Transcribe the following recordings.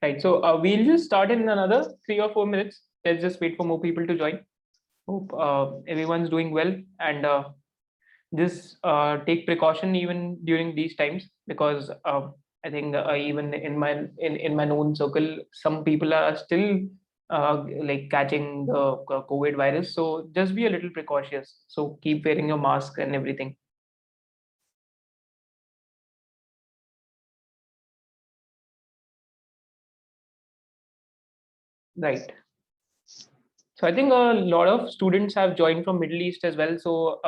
Right. So we'll just start in another 3 or 4 minutes. Let's just wait for more people to join. Hope everyone's doing well, and just take precaution even during these times, because I think even in my known circle, some people are still like catching the COVID virus. So just be a little precautious. So keep wearing your mask and everything. Right. So I think a lot of students have joined from Middle East as well. So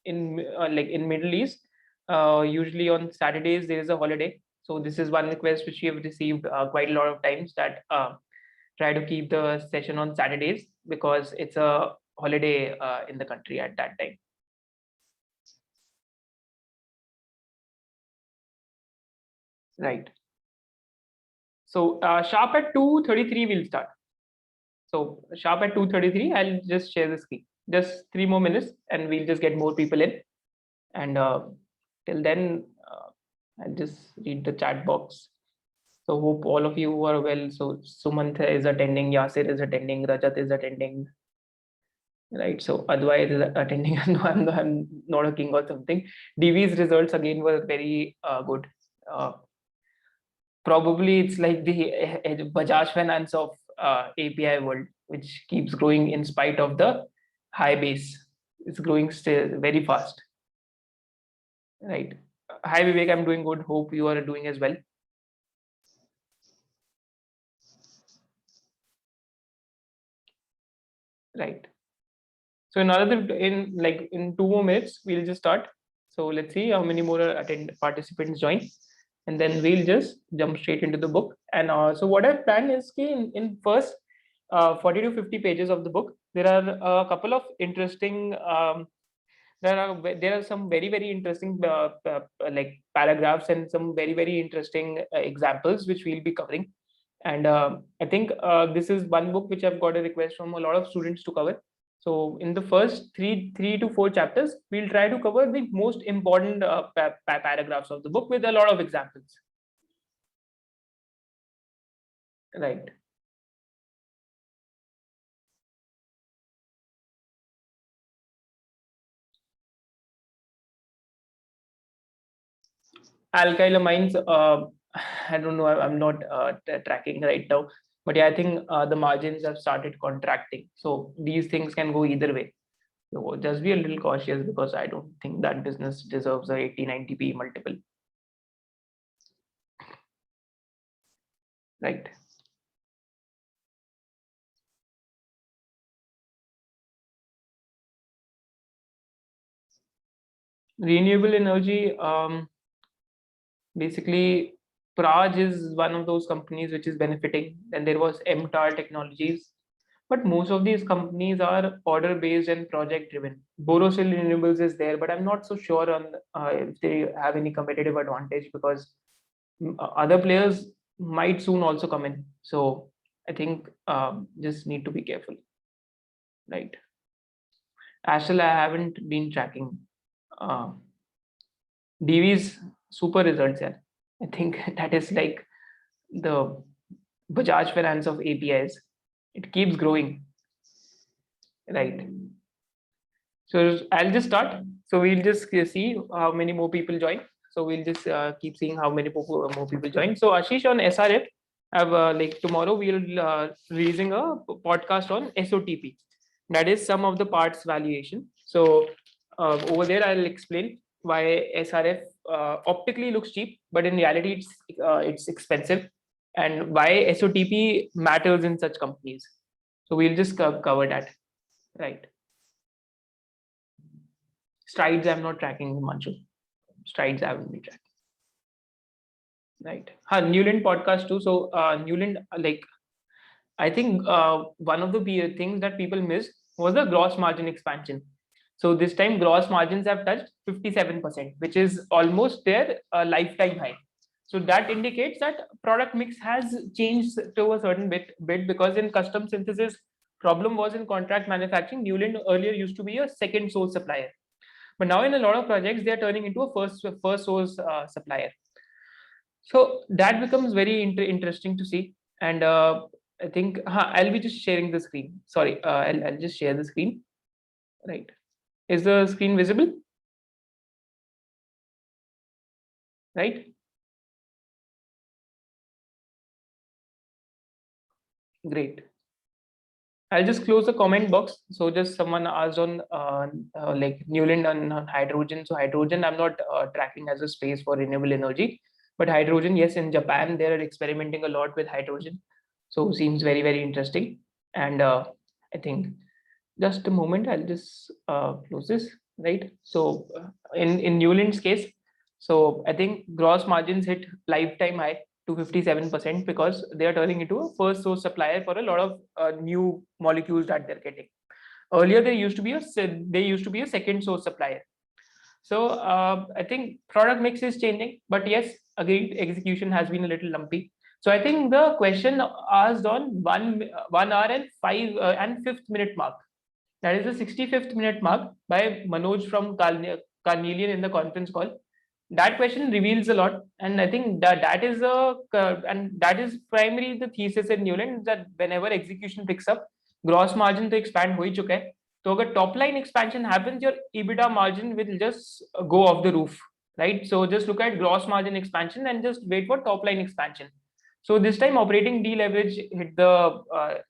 in Middle East, usually on Saturdays there is a holiday. So this is one request which we have received quite a lot of times, that try to keep the session on Saturdays, because it's a holiday in the country at that time. Right. So sharp at 2:33 we'll start. So sharp at 2:33, I'll just share the screen. Just 3 more minutes, and we'll just get more people in. And till then, I'll just read the chat box. So hope all of you are well. So Sumant is attending, Yasir is attending, Rajat is attending, right? So Advait is attending. I'm not a king or something. DV's results again were very good. Uh, Probably it's like the Bajaj Finance of API world, which keeps growing in spite of the high base. It's growing still very fast, right? Hi Vivek, I'm doing good. Hope you are doing as well. Right. So in 2 more minutes, we'll just start. So let's see how many more participants join, and then we'll just jump straight into the book. And so what I've planned is in first 40 to 50 pages of the book, there are a couple of interesting there are some very interesting like paragraphs, and some very interesting examples which we'll be covering. And I think this is one book which I've got a request from a lot of students to cover. So in the first three to four chapters, we'll try to cover the most important paragraphs of the book with a lot of examples. Right. Alkyl amines, I don't know, I'm not tracking right now, but yeah, I think the margins have started contracting. So these things can go either way. So just be a little cautious, because I don't think that business deserves a 80-90p multiple. Right. Renewable energy, basically Praj is one of those companies which is benefiting. Then there was MTAR Technologies, but most of these companies are order based and project driven. Borosil Renewables is there, but I'm not so sure on if they have any competitive advantage, because other players might soon also come in. So I think just need to be careful, right? Ashel, I haven't been tracking uh, DV's super results. Yeah, I think that is like the Bajaj Finance of APIs. It keeps growing, right? So I'll just start. So we'll just see how many more people join. So we'll just keep seeing how many more people join. So Ashish, on SRF, have like tomorrow we'll releasing a podcast on SOTP. That is sum of the parts valuation. So over there I'll explain why SRF optically looks cheap, but in reality it's expensive, and why SOTP matters in such companies. So we'll just cover that, right? Strides, I'm not tracking much of strides. I haven't been tracking. Right. Newland podcast too. So Newland, like I think one of the things that people missed was the gross margin expansion. So this time gross margins have touched 57%, which is almost their lifetime high. So that indicates that product mix has changed to a certain bit, because in custom synthesis, problem was in contract manufacturing. Newland earlier used to be a second source supplier, but now in a lot of projects they are turning into a first source supplier. So that becomes very interesting to see. And I think I'll be just sharing the screen. Sorry, I'll just share the screen. Right. Is the screen visible? Right. Great. I'll just close the comment box. So just someone asked on like Newland on hydrogen. So hydrogen, I'm not tracking as a space for renewable energy, but hydrogen, yes, in Japan they are experimenting a lot with hydrogen. So seems very very interesting. And I think just a moment, I'll just close this. Right. So in Newland's case, so I think gross margins hit lifetime high to 57% because they are turning into a first source supplier for a lot of new molecules that they're getting. Earlier, they used to be a second source supplier. So I think product mix is changing, but yes, again, execution has been a little lumpy. So I think the question asked on 1 hour and 5 and 5th minute mark. That is the 65th minute mark by Manoj from Carnelian in the conference call. That question reveals a lot, and I think that is primarily the thesis in Newland, that whenever execution picks up, gross margin to expand हो ही चुका है. तो अगर top line expansion happens, your EBITDA margin will just go off the roof, right? So just look at gross margin expansion and just wait for top line expansion. So this time operating deleverage hit the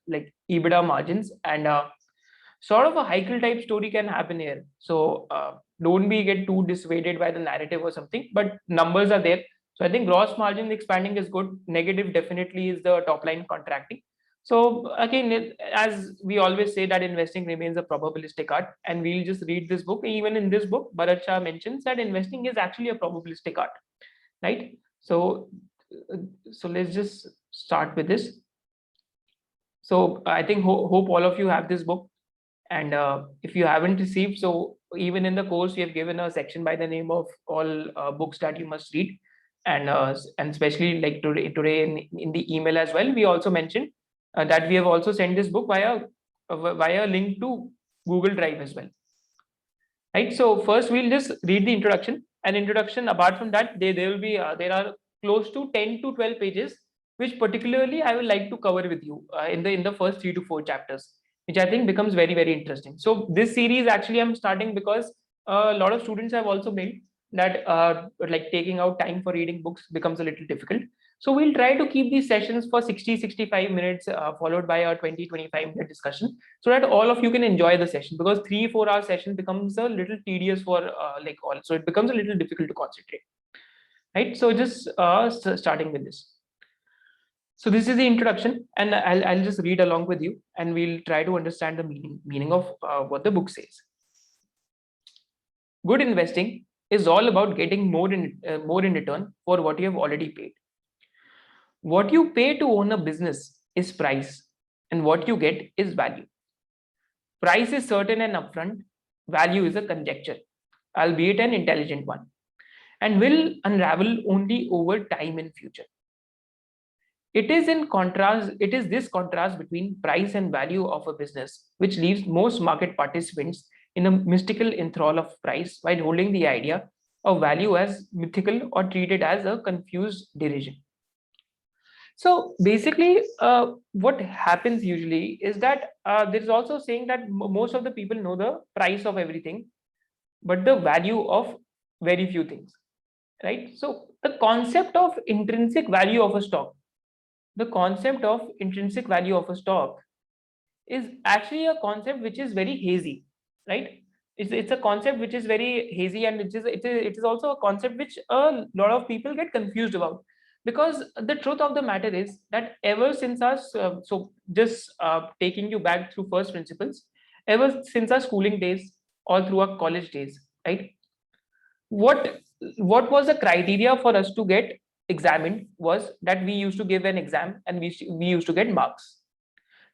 like EBITDA margins, and sort of a Heikel type story can happen here. So don't be get too dissuaded by the narrative or something, but numbers are there. So I think gross margin expanding is good. Negative definitely is the top line contracting. So again, as we always say, that investing remains a probabilistic art, and we'll just read this book. Even in this book, Bharat Shah mentions that investing is actually a probabilistic art, right? So, so let's just start with this. So I think hope all of you have this book, and if you haven't received, so even in the course we have given a section by the name of all books that you must read, and especially like today in the email as well, we also mentioned that we have also sent this book via link to Google Drive as well, right? So first we'll just read the introduction. An introduction, apart from that, there will be there are close to 10 to 12 pages, which particularly I would like to cover with you in the first 3 to 4 chapters, which I think becomes very very interesting. So this series actually I'm starting because a lot of students have also mailed that like taking out time for reading books becomes a little difficult. So we'll try to keep these sessions for 60-65 minutes, followed by a 20-25 minute discussion, so that all of you can enjoy the session, because 3-4 hour session becomes a little tedious for like all, so it becomes a little difficult to concentrate, right? So just starting with this. So this is the introduction, and I'll just read along with you, and we'll try to understand the meaning of what the book says. Good investing is all about getting more in return for what you have already paid. What you pay to own a business is price, and what you get is value. Price is certain and upfront, value is a conjecture, albeit an intelligent one, and will unravel only over time in future. It is this contrast between price and value of a business which leaves most market participants in a mystical enthrall of price, while holding the idea of value as mythical or treated as a confused derision. So basically, what happens usually is that there is also saying that most of the people know the price of everything, but the value of very few things, right? So the concept of intrinsic value of a stock, is actually a concept which is very hazy, right? It's a concept which is very hazy, and it is also a concept which a lot of people get confused about, because the truth of the matter is that ever since us so just taking you back through first principles, ever since our schooling days, all through our college days, right? what what was the criteria for us to get examined was that we used to give an exam, and we used to get marks.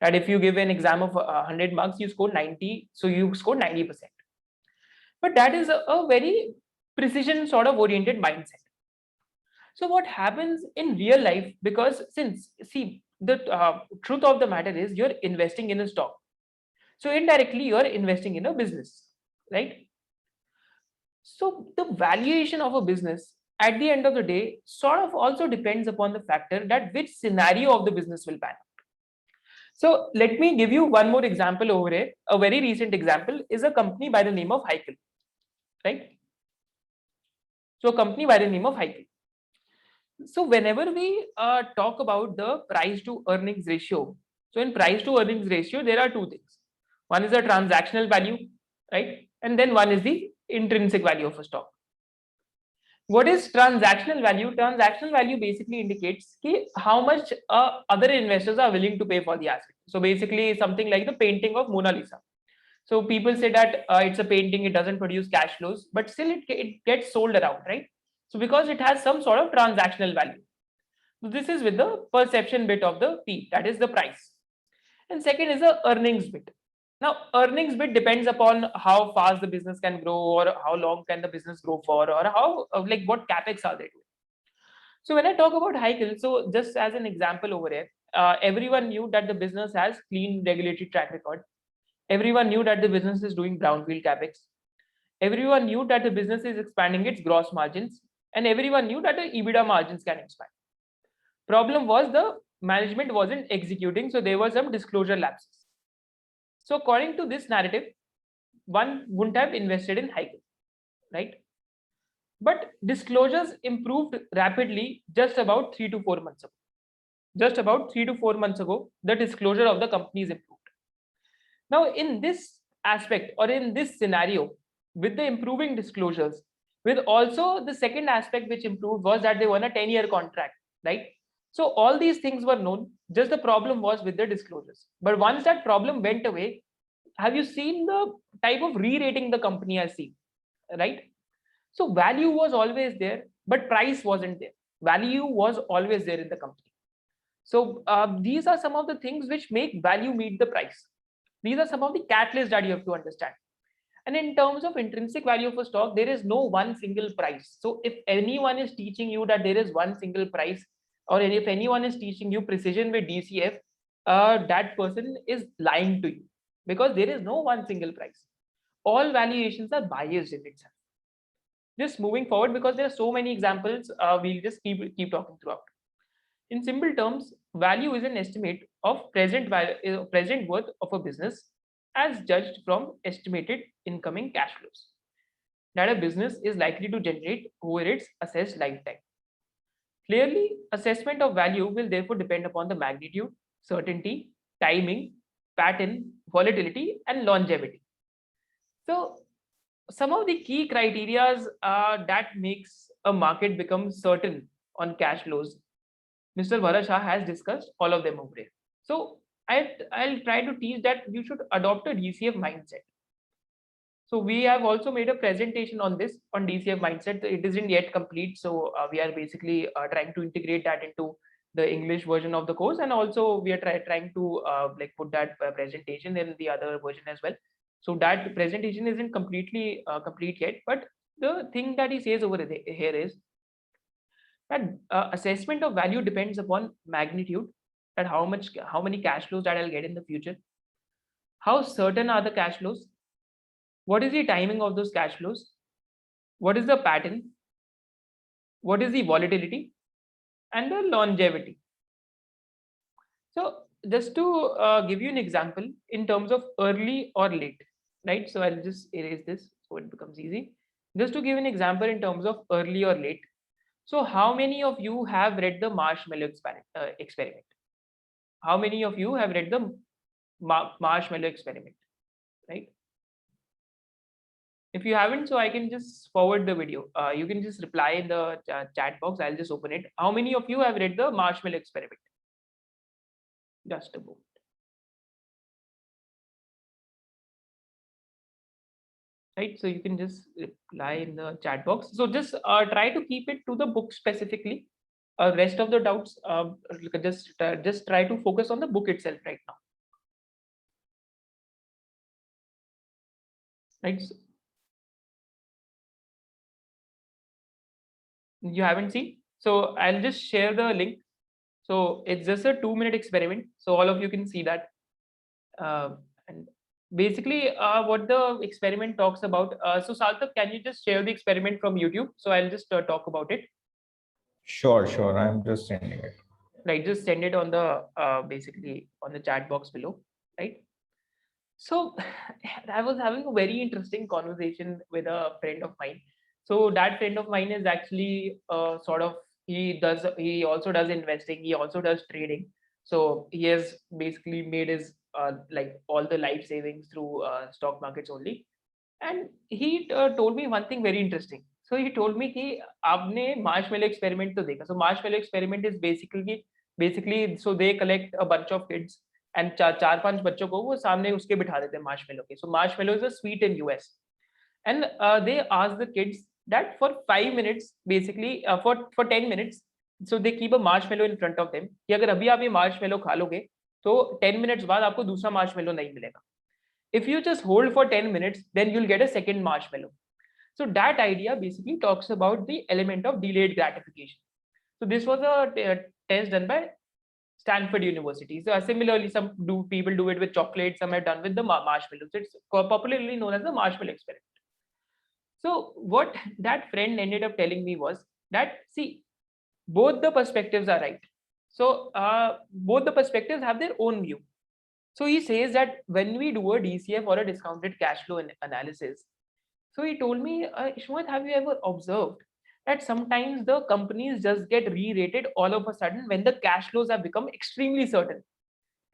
That if you give an exam of 100 marks, you score 90, so you score 90%. But that is a very precision sort of oriented mindset. So what happens in real life, because since see the truth of the matter is you're investing in a stock, so indirectly you're investing in a business, right? So the valuation of a business at the end of the day sort of also depends upon the factor that which scenario of the business will pan out. So let me give you one more example over here. A very recent example is a company by the name of Hykel, right? So a company by the name of Hykel. So whenever we talk about the price to earnings ratio, so in price to earnings ratio, there are two things. One is the transactional value, right? And then one is the intrinsic value of a stock. What is transactional value? Transactional value basically indicates how much other investors are willing to pay for the asset. So basically something like the painting of Mona Lisa. So people say that it's a painting, it doesn't produce cash flows, but still it gets sold around, right? So because it has some sort of transactional value. So this is with the perception bit of the P, that is the price. And second is the earnings bit. Now, earnings bit depends upon how fast the business can grow, or how long can the business grow for, or how like what capex are they doing. So when I talk about Hykel, so just as an example over here, everyone knew that the business has clean regulatory track record. Everyone knew that the business is doing brownfield capex. Everyone knew that the business is expanding its gross margins, and everyone knew that the EBITDA margins can expand. Problem was the management wasn't executing, so there were some disclosure lapses. So according to this narrative, one wouldn't have invested in Hykel, right? But disclosures improved rapidly just about 3 to 4 months ago. Just about 3 to 4 months ago, the disclosure of the companies improved. Now, in this aspect or in this scenario, with the improving disclosures, with also the second aspect which improved was that they won a 10-year contract, right? So all these things were known, just the problem was with the disclosures. But once that problem went away, have you seen the type of re-rating the company has seen, right? So value was always there, but price wasn't there. Value was always there in the company. So these are some of the things which make value meet the price. These are some of the catalysts that you have to understand. And in terms of intrinsic value of a stock, there is no one single price. So if anyone is teaching you that there is one single price, or if anyone is teaching you precision with DCF, that person is lying to you, because there is no one single price. All valuations are biased in itself. Just moving forward, because there are so many examples, we'll just keep talking throughout. In simple terms, value is an estimate of present worth of a business as judged from estimated incoming cash flows that a business is likely to generate over its assessed lifetime. Clearly, assessment of value will therefore depend upon the magnitude, certainty, timing, pattern, volatility, and longevity. So some of the key criterias that makes a market become certain on cash flows, Mr. Bharat Shah has discussed all of them over here. So I'll try to teach that you should adopt a DCF mindset. So we have also made a presentation on this on DCF mindset. It isn't yet complete, so we are basically trying to integrate that into the English version of the course, and also we are trying to like put that presentation in the other version as well. So that presentation isn't completely complete yet, but the thing that he says over here is that assessment of value depends upon magnitude, that how many cash flows that I'll get in the future, how certain are the cash flows, what is the timing of those cash flows, what is the pattern, what is the volatility, and the longevity. So just to give you an example in terms of early or late, right? So I'll just erase this so it becomes easy. Just to give an example in terms of early or late. So how many of you have read the marshmallow experiment? How many of you have read the marshmallow experiment, right? If you haven't, so I can just forward the video. You can just reply in the chat box. I'll just open it. How many of you have read the marshmallow experiment? Just a moment. Right, so you can just reply in the chat box. So just try to keep it to the book specifically. Rest of the doubts, just try to focus on the book itself right now. Right. So you haven't seen? So I'll just share the link. So it's just a 2-minute experiment. So all of you can see that. And basically what the experiment talks about. So Sarthak, can you just share the experiment from YouTube? So I'll just talk about it. Sure. I'm just sending it. Right, just send it on the basically on the chat box below. Right. So I was having a very interesting conversation with a friend of mine. So that friend of mine is actually sort of, he also does investing, he also does trading. So he has basically made his like all the life savings through stock markets only. And he told me one thing very interesting. So he told me कि आपने marshmallow experiment तो देखा. So marshmallow experiment is basically so they collect a bunch of kids and चार पांच बच्चों को वो सामने उसके बिठा देते हैं marshmallow के. So marshmallow is a sweet in US, and they ask the kids that for 5 minutes, basically for 10 minutes, so they keep a marshmallow in front of them कि अगर अभी आप ये marshmallow खा लोगे तो 10 minutes बाद आपको दूसरा marshmallow नहीं मिलेगा. If you just hold for 10 minutes, then you'll get a second marshmallow. So that idea basically talks about the element of delayed gratification. So this was a test done by Stanford University. So similarly, some people do it with chocolate, some have done with the marshmallows. It's popularly known as the marshmallow experiment. So what that friend ended up telling me was that, see, both the perspectives are right. So both the perspectives have their own view. So he says that when we do a DCF or a discounted cash flow analysis, so he told me, Ishmat, have you ever observed that sometimes the companies just get re-rated all of a sudden when the cash flows have become extremely certain,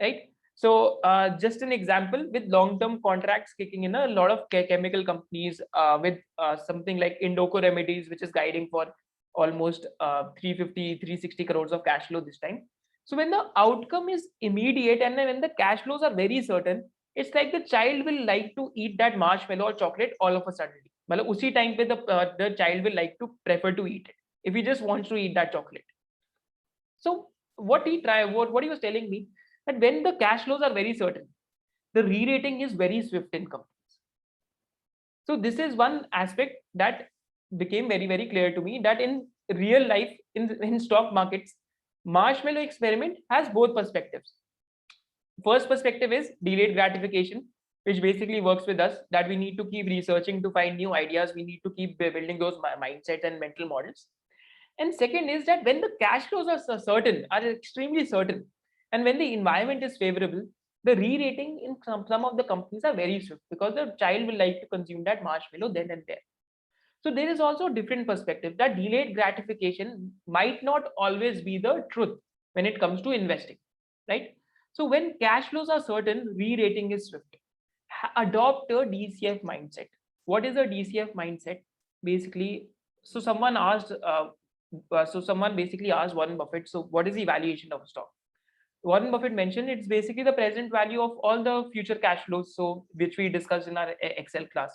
right? So just an example, with long-term contracts kicking in, a lot of chemical companies with something like Indoco Remedies, which is guiding for almost 350, 360 crores of cash flow this time. So when the outcome is immediate and when the cash flows are very certain, it's like the child will like to eat that marshmallow or chocolate all of a sudden. मतलब उसी time पे the child will like to prefer to eat it if he just wants to eat that chocolate. So what he was telling me, that when the cash flows are very certain, the re-rating is very swift in companies. So this is one aspect that became very, very clear to me, that in real life, in stock markets, marshmallow experiment has both perspectives. First perspective is delayed gratification, which basically works with us, that we need to keep researching to find new ideas. We need to keep building those mindsets and mental models. And second is that when the cash flows are certain, are extremely certain, and when the environment is favorable, the re-rating in some of the companies are very swift, because the child will like to consume that marshmallow then and there. So there is also a different perspective, that delayed gratification might not always be the truth when it comes to investing, right? So when cash flows are certain, re-rating is swift. Adopt a DCF mindset. What is a DCF mindset? Basically, so someone basically asked Warren Buffett, so what is the valuation of a stock? Warren Buffett mentioned it's basically the present value of all the future cash flows, so which we discussed in our Excel class.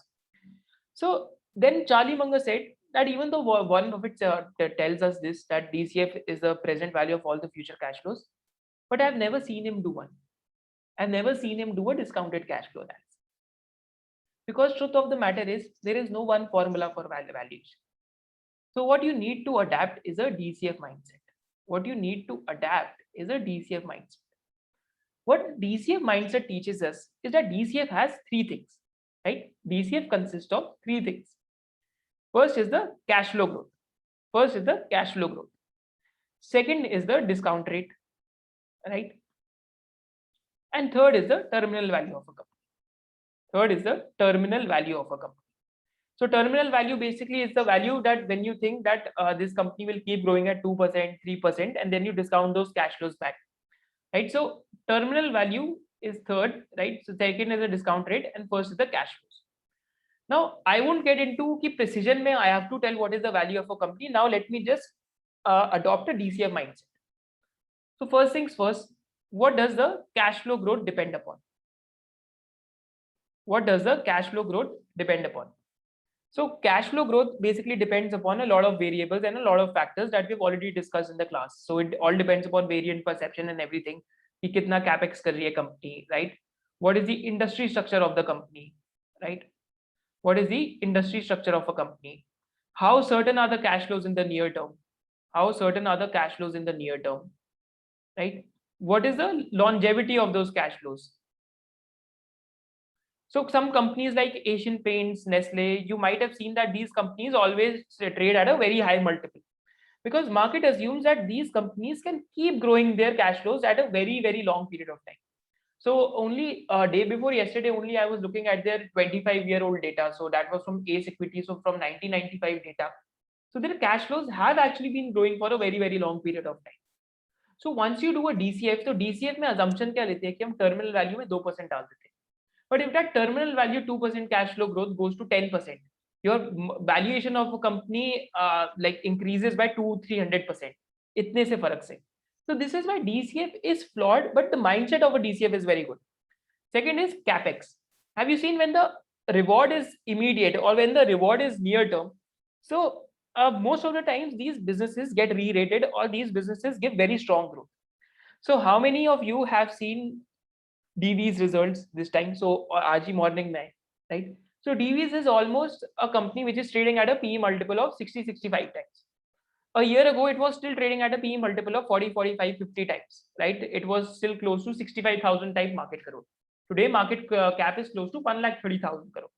So then Charlie Munger said that even though Warren Buffett tells us this, that DCF is the present value of all the future cash flows, but I've never seen him do one. I've never seen him do a discounted cash flow analysis. Because truth of the matter is, there is no one formula for valuation. So what you need to adapt is a DCF mindset. What you need to adapt is a DCF mindset. What DCF mindset teaches us is that DCF has three things, right? DCF consists of three things. First is the cash flow growth. Second is the discount rate, right? And third is the terminal value of a company. So terminal value basically is the value that when you think that this company will keep growing at 2%, 3%, and then you discount those cash flows back, right? So terminal value is third, right? So second is the discount rate, and first is the cash flows. Now I won't get into ki precision mein I have to tell what is the value of a company. Now let me just adopt a DCF mindset. So first things first, what does the cash flow growth depend upon? So cash flow growth basically depends upon a lot of variables and a lot of factors that we've already discussed in the class. So it all depends upon variant perception and everything. कि कितना capex कर रही है company, right? What is the industry structure of the company, right? What is the industry structure of a company? How certain are the cash flows in the near term? Right? What is the longevity of those cash flows? So some companies like Asian Paints, Nestle, you might have seen that these companies always trade at a very high multiple, because market assumes that these companies can keep growing their cash flows at a very, very long period of time. So only a day before yesterday, only I was looking at their 25-year-old data. So that was from Ace Equity, so from 1995 data. So their cash flows have actually been growing for a very, very long period of time. So once you do a DCF, तो DCF में assumption क्या लेते हैं कि हम terminal value में 2% डाल देते हैं. But if that terminal value 2% cash flow growth goes to 10%, your valuation of a company like increases by 200-300%. इतने से फर्क से. So this is why DCF is flawed, but the mindset of a DCF is very good. Second is capex. Have you seen when the reward is immediate or when the reward is near term? So most of the times these businesses get re-rated or these businesses give very strong growth. So how many of you have seen DV's results this time? So RG Morning mein, right? So DV's is almost a company which is trading at a PE multiple of 60-65 times. A year ago, it was still trading at a PE multiple of 40, 45, 50 times, right? It was still close to 65,000 type market crore. Today, market cap is close to 1,30,000 crore.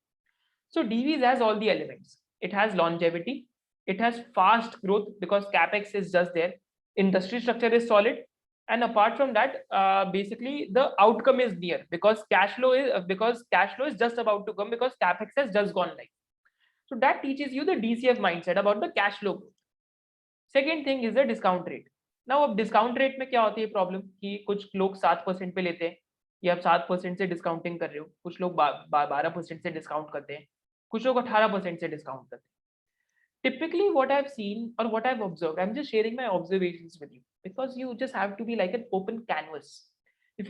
So DV's has all the elements. It has longevity. It has fast growth because capex is just there. Industry structure is solid. And apart from that, basically the outcome is near because cash flow is just about to come because capex has just gone live. So that teaches you the DCF mindset about the cash flow growth. Second thing is the discount rate. Now अब discount rate में क्या होती है problem कि कुछ लोग 7% पे लेते हैं या आप 7% से डिस्काउंटिंग कर रहे हो, कुछ लोग 12% से डिस्काउंट करते हैं, कुछ लोग 18% से डिस्काउंट करते हैं. Typically what I've seen or what I've observed, I'm just sharing my observations with you because you just have to be like an open canvas. If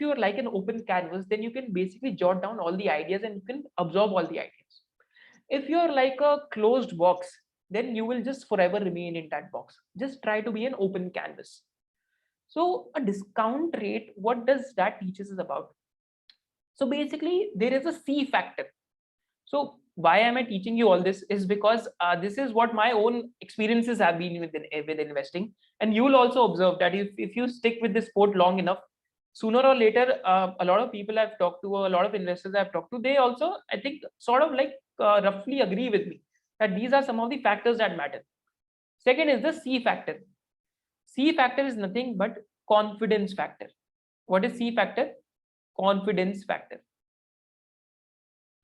you're like an open canvas, then you can basically jot down all the ideas and you can absorb all the ideas. If you're like a closed box, then you will just forever remain in that box. Just try to be an open canvas. So a discount rate, what does that teach us about? So basically there is a C factor. So why am I teaching you all this is because this is what my own experiences have been with investing. And you will also observe that if you stick with this sport long enough, sooner or later, a lot of people I've talked to, a lot of investors I've talked to, they also, I think, sort of like roughly agree with me that these are some of the factors that matter. Second is the C factor. C factor is nothing but confidence factor. What is C factor? Confidence factor.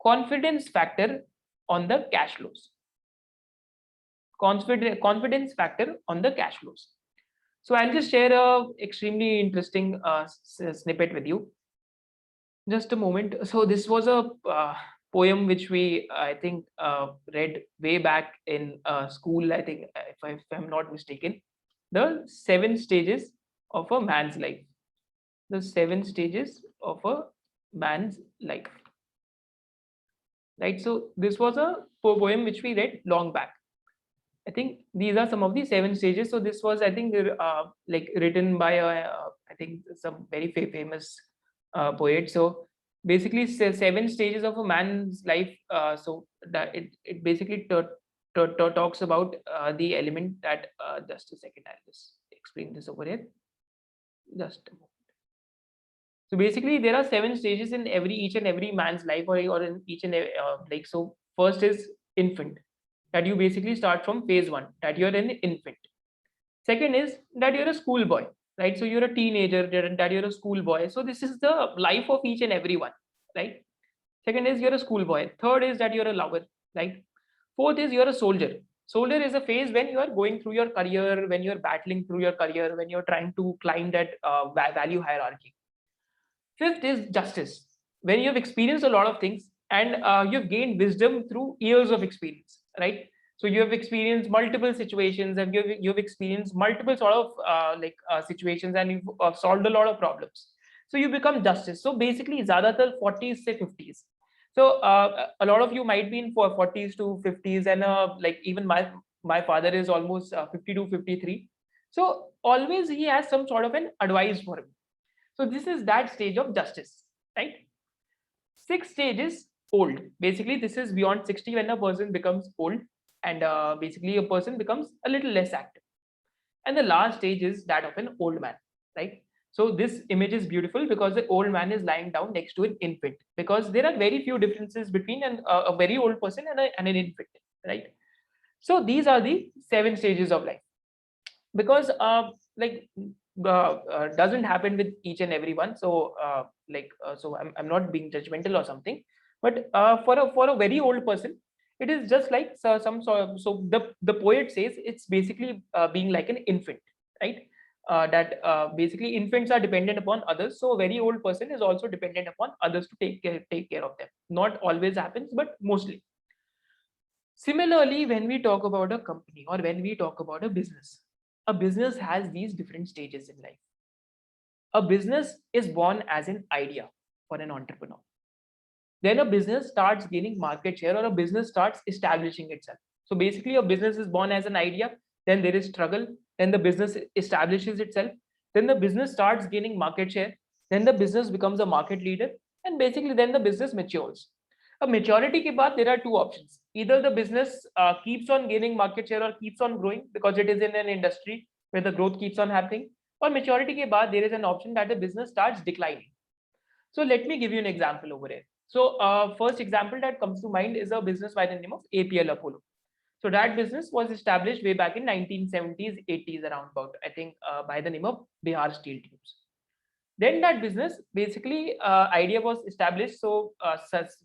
Confidence factor on the cash flows. Confidence factor on the cash flows. So I'll just share a extremely interesting snippet with you. Just a moment. So this was a poem which we, I think, read way back in school, I think, if I'm not mistaken. The 7 stages of a man's life. The 7 stages of a man's life. Right, so this was a poem which we read long back. I think these are some of the 7 stages. So this was, I think, like written by I think some very famous poet. So basically 7 stages of a man's life. So that it basically talks about the element that just a second, I'll just explain this over here. Just a moment. So basically there are 7 stages in each and every man's life or in each and every, like, so first is infant, that you basically start from phase 1, that you're an infant. Second is that you're a schoolboy, right? So you're a teenager, that you're a schoolboy. So this is the life of each and every one, right? Second is you're a schoolboy. Third is that you're a lover, right? Fourth is you're a soldier. Soldier is a phase when you are going through your career, when you're battling through your career, when you're trying to climb that value hierarchy. Fifth is justice, when you've experienced a lot of things and you've gained wisdom through years of experience, right? So you have experienced multiple situations and you've experienced multiple sort of situations and you've solved a lot of problems. So you become justice. So basically, zyadatar 40s to 50s. So a lot of you might be in 40s to 50s, and like even my father is almost 52, 53. So always he has some sort of an advice for him. So this is that stage of justice, right? 6th stage is old. Basically, this is beyond 60 when a person becomes old and basically a person becomes a little less active. And the last stage is that of an old man, right? So this image is beautiful because the old man is lying down next to an infant, because there are very few differences between a very old person and an infant, right? So these are the 7 stages of life, because like doesn't happen with each and everyone. So so I'm not being judgmental or something, but for a very old person, it is just like some sort of, so the poet says it's basically being like an infant, right? That basically infants are dependent upon others, so a very old person is also dependent upon others to take care of them. Not always happens, but mostly. Similarly, when we talk about a company or when we talk about a business has these different stages in life. A business is born as an idea for an entrepreneur. Then a business starts gaining market share, or a business starts establishing itself. So basically, a business is born as an idea, then there is struggle, then the business establishes itself, then the business starts gaining market share, then the business becomes a market leader, and basically then the business matures. A maturity ke baad, there are two options. Either the business keeps on gaining market share or keeps on growing because it is in an industry where the growth keeps on happening, or maturity ke baad, there is an option that the business starts declining. So let me give you an example over here. So first example that comes to mind is a business by the name of APL Apollo. So that business was established way back in 1970s, 80s, around about, I think, by the name of Bihar Steel Tubes. Then that business, basically, idea was established. So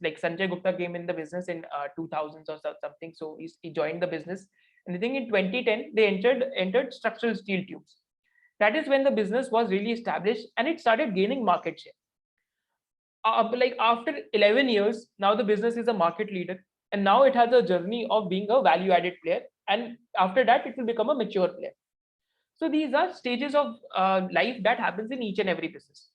like Sanjay Gupta came in the business in 2000s or something. So he joined the business, and I think in 2010 they entered structural steel tubes. That is when the business was really established and it started gaining market share. Like after 11 years, now the business is a market leader, and now it has a journey of being a value added player, and after that it will become a mature player. So these are stages of life that happens in each and every business.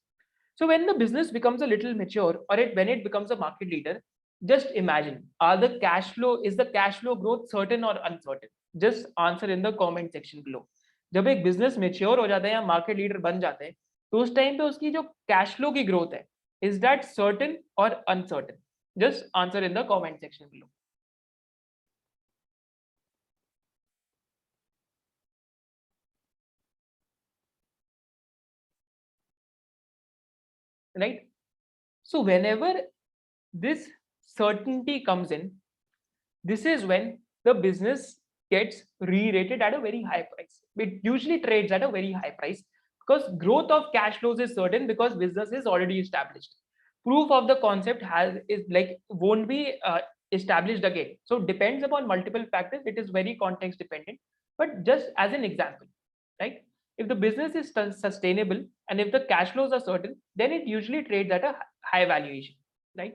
So when the business becomes a little mature, or when it becomes a market leader, just imagine, is the cash flow growth certain or uncertain? Just answer in the comment section below. जब एक business mature हो जाता है या market leader बन जाते हैं, तो उस टाइम पे उसकी जो कैश फ्लो की ग्रोथ है, is that certain or uncertain? Just answer in the comment section below. Right? So whenever this certainty comes in, this is when the business gets re-rated at a very high price. It usually trades at a very high price because growth of cash flows is certain, because business is already established. Proof of the concept won't be established again. So depends upon multiple factors. It is very context dependent. But just as an example, right? If the business is sustainable and if the cash flows are certain, then it usually trades at a high valuation, right?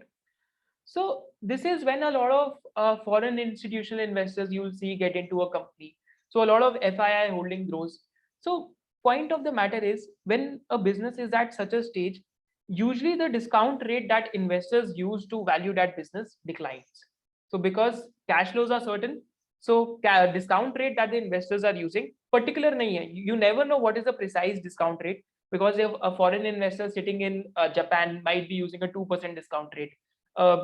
So this is when a lot of foreign institutional investors you will see get into a company. So a lot of FII holding grows. So point of the matter is, when a business is at such a stage, usually the discount rate that investors use to value that business declines. So because cash flows are certain, so discount rate that the investors are using particular nahi hai. You never know what is the precise discount rate, because if a foreign investor sitting in Japan might be using a 2% discount rate,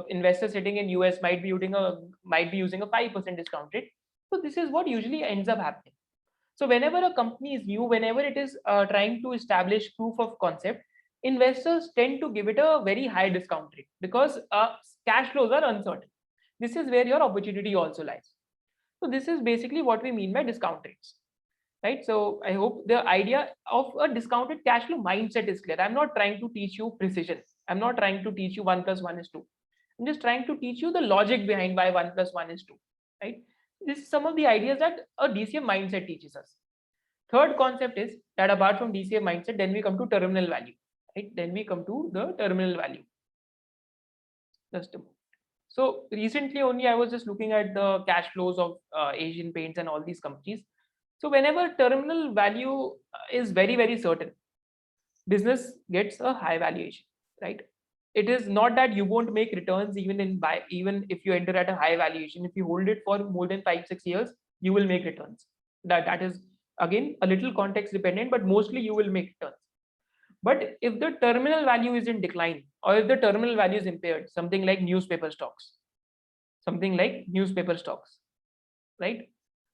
investor sitting in US might be using a 5% discount rate. So this is what usually ends up happening. So whenever a company is new, whenever it is trying to establish proof of concept, investors tend to give it a very high discount rate, because cash flows are uncertain. This is where your opportunity also lies. So this is basically what we mean by discount rates, right? So I hope the idea of a discounted cash flow mindset is clear. I'm not trying to teach you precision. I'm not trying to teach you 1 + 1 = 2. I'm just trying to teach you the logic behind why 1 + 1 = 2, right? This is some of the ideas that a DCF mindset teaches us. Third concept is that apart from DCF mindset, then we come to terminal value, right? Then we come to the terminal value. Just a moment. So recently only I was just looking at the cash flows of Asian Paints and all these companies. So whenever terminal value is very, very certain, business gets a high valuation, right? It is not that you won't make returns even if you enter at a high valuation. If you hold it for more than 5-6 years, you will make returns. That is again a little context dependent, but mostly you will make returns. But if the terminal value is in decline, or if the terminal value is impaired, something like newspaper stocks, right?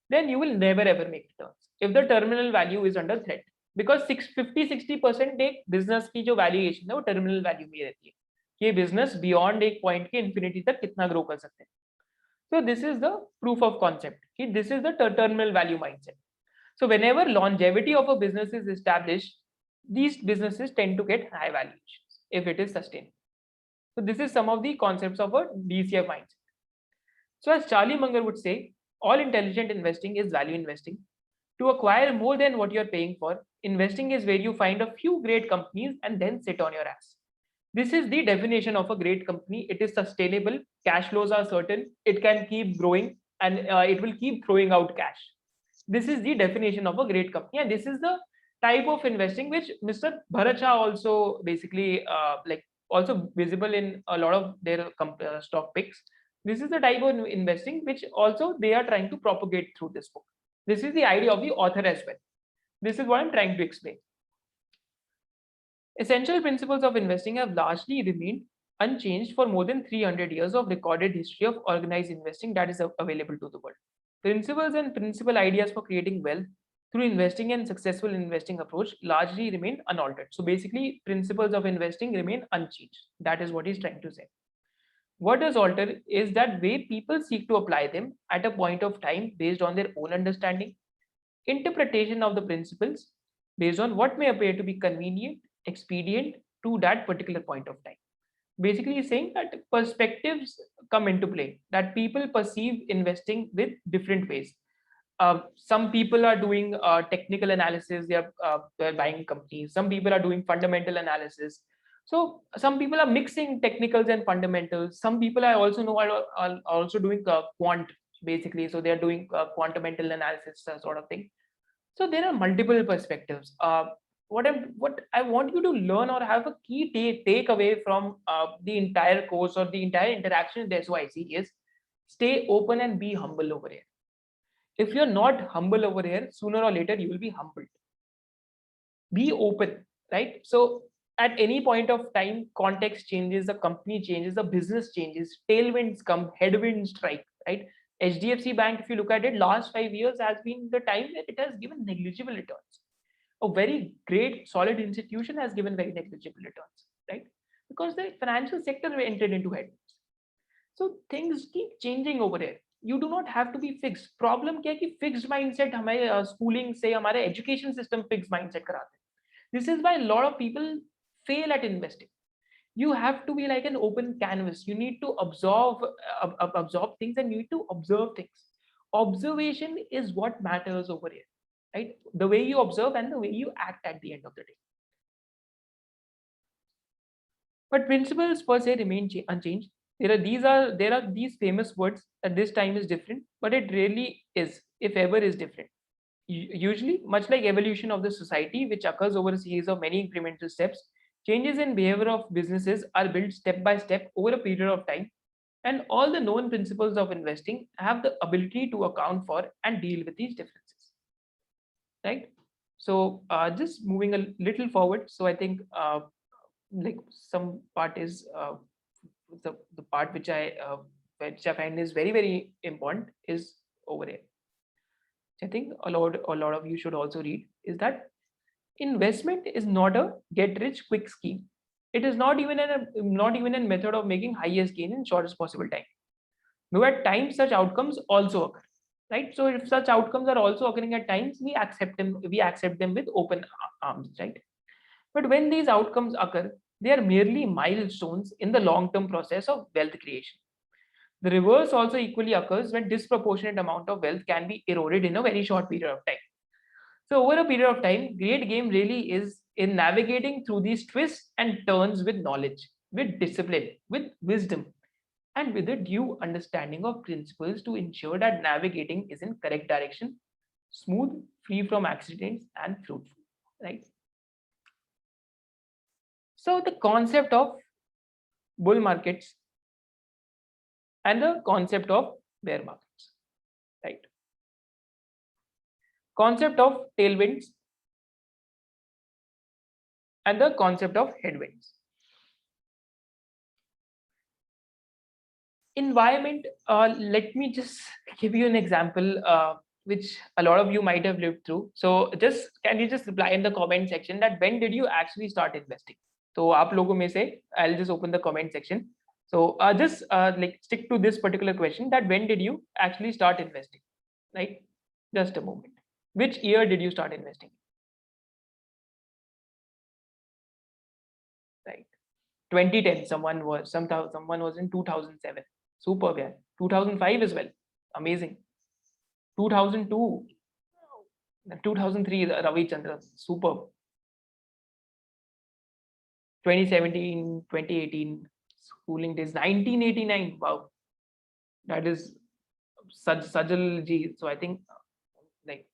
Then you will never ever make returns if the terminal value is under threat. Because 50-60% एक business की जो valuation है वो terminal value में रहती है कि ये बिजनेस बियॉन्ड एक पॉइंट के इन्फिनिटी तक कितना ग्रो कर सकते हैं. So this is the proof of concept. This is the terminal value mindset. So whenever longevity of a business is established, these businesses tend to get high valuations if it is sustainable. So this is some of the concepts of a DCF mindset. So as Charlie Munger would say, all intelligent investing is value investing. To acquire more than what you're paying for, investing is where you find a few great companies and then sit on your ass. This is the definition of a great company. It is sustainable, cash flows are certain, it can keep growing, and it will keep throwing out cash. This is the definition of a great company, and this is the type of investing which Mr. Bharat Shah also basically also visible in a lot of their stock picks. This is the type of investing which also they are trying to propagate through this book. This is the idea of the author as well. This is what I'm trying to explain. Essential principles of investing have largely remained unchanged for more than 300 years of recorded history of organized investing that is available to the world. Principles and principal ideas for creating wealth through investing and successful investing approach largely remain unaltered. So basically, principles of investing remain unchanged. That is what he's trying to say. What does alter is that way people seek to apply them at a point of time based on their own understanding, interpretation of the principles based on what may appear to be convenient, expedient to that particular point of time. Basically, he's saying that perspectives come into play, that people perceive investing with different ways. Some people are doing technical analysis, they're buying companies. Some people are doing fundamental analysis. So some people are mixing technicals and fundamentals. Some people I also know are also doing quant basically. So they're doing quantamental analysis sort of thing. So there are multiple perspectives. What I want you to learn or have a key takeaway from the entire course or the entire interaction with SYC is stay open and be humble over here. If you're not humble over here, sooner or later you will be humbled. Be open, right? So at any point of time, context changes, the company changes, the business changes, tailwinds come, headwinds strike, right? HDFC Bank, if you look at it, last 5 years has been the time that it has given negligible returns. A very great, solid institution has given very negligible returns, right? Because the financial sector entered into headwinds. So things keep changing over here. You do not have to be fixed. Problem क्या है कि fixed mindset हमारे schooling से हमारे education system fixed mindset कराते हैं. This is why a lot of people fail at investing. You have to be like an open canvas. You need to absorb things and you need to observe things. Observation is what matters over here, right? The way you observe and the way you act at the end of the day. But principles per se remain unchanged. There are these famous words that this time is different, but it really is, if ever is different. Usually, much like evolution of the society, which occurs over a series of many incremental steps, changes in behavior of businesses are built step by step over a period of time, and all the known principles of investing have the ability to account for and deal with these differences. Right? So, just moving a little forward. So, I think like some part is the part which I find is very important is over here. I think a lot of you should also read is that investment is not a get rich quick scheme. It is not even a method of making highest gain in shortest possible time. Though at times such outcomes also occur, right? So if such outcomes are also occurring at times, we accept them with open arms, right? But when these outcomes occur, they are merely milestones in the long-term process of wealth creation. The reverse also equally occurs when disproportionate amount of wealth can be eroded in a very short period of time. So over a period of time, great game really is in navigating through these twists and turns with knowledge, with discipline, with wisdom, and with a due understanding of principles to ensure that navigating is in correct direction, smooth, free from accidents, and fruitful, right? So the concept of bull markets and the concept of bear markets, right? Concept of tailwinds and the concept of headwinds. Environment, let me just give you an example. which a lot of you might have lived through. So can you just reply in the comment section that when did you actually start investing? So आप लोगों में से, I'll just open the comment section. So just like stick to this particular question, that when did you actually start investing? Right? Just a moment. Which year did you start investing? Right. 2010. Someone was in 2007. Superb, yeah. 2005 as well. Amazing. 2002. 2003, Ravi Chandran. Superb. 2017, 2018, schooling days. 1989. Wow. That is Sajal ji. So I think like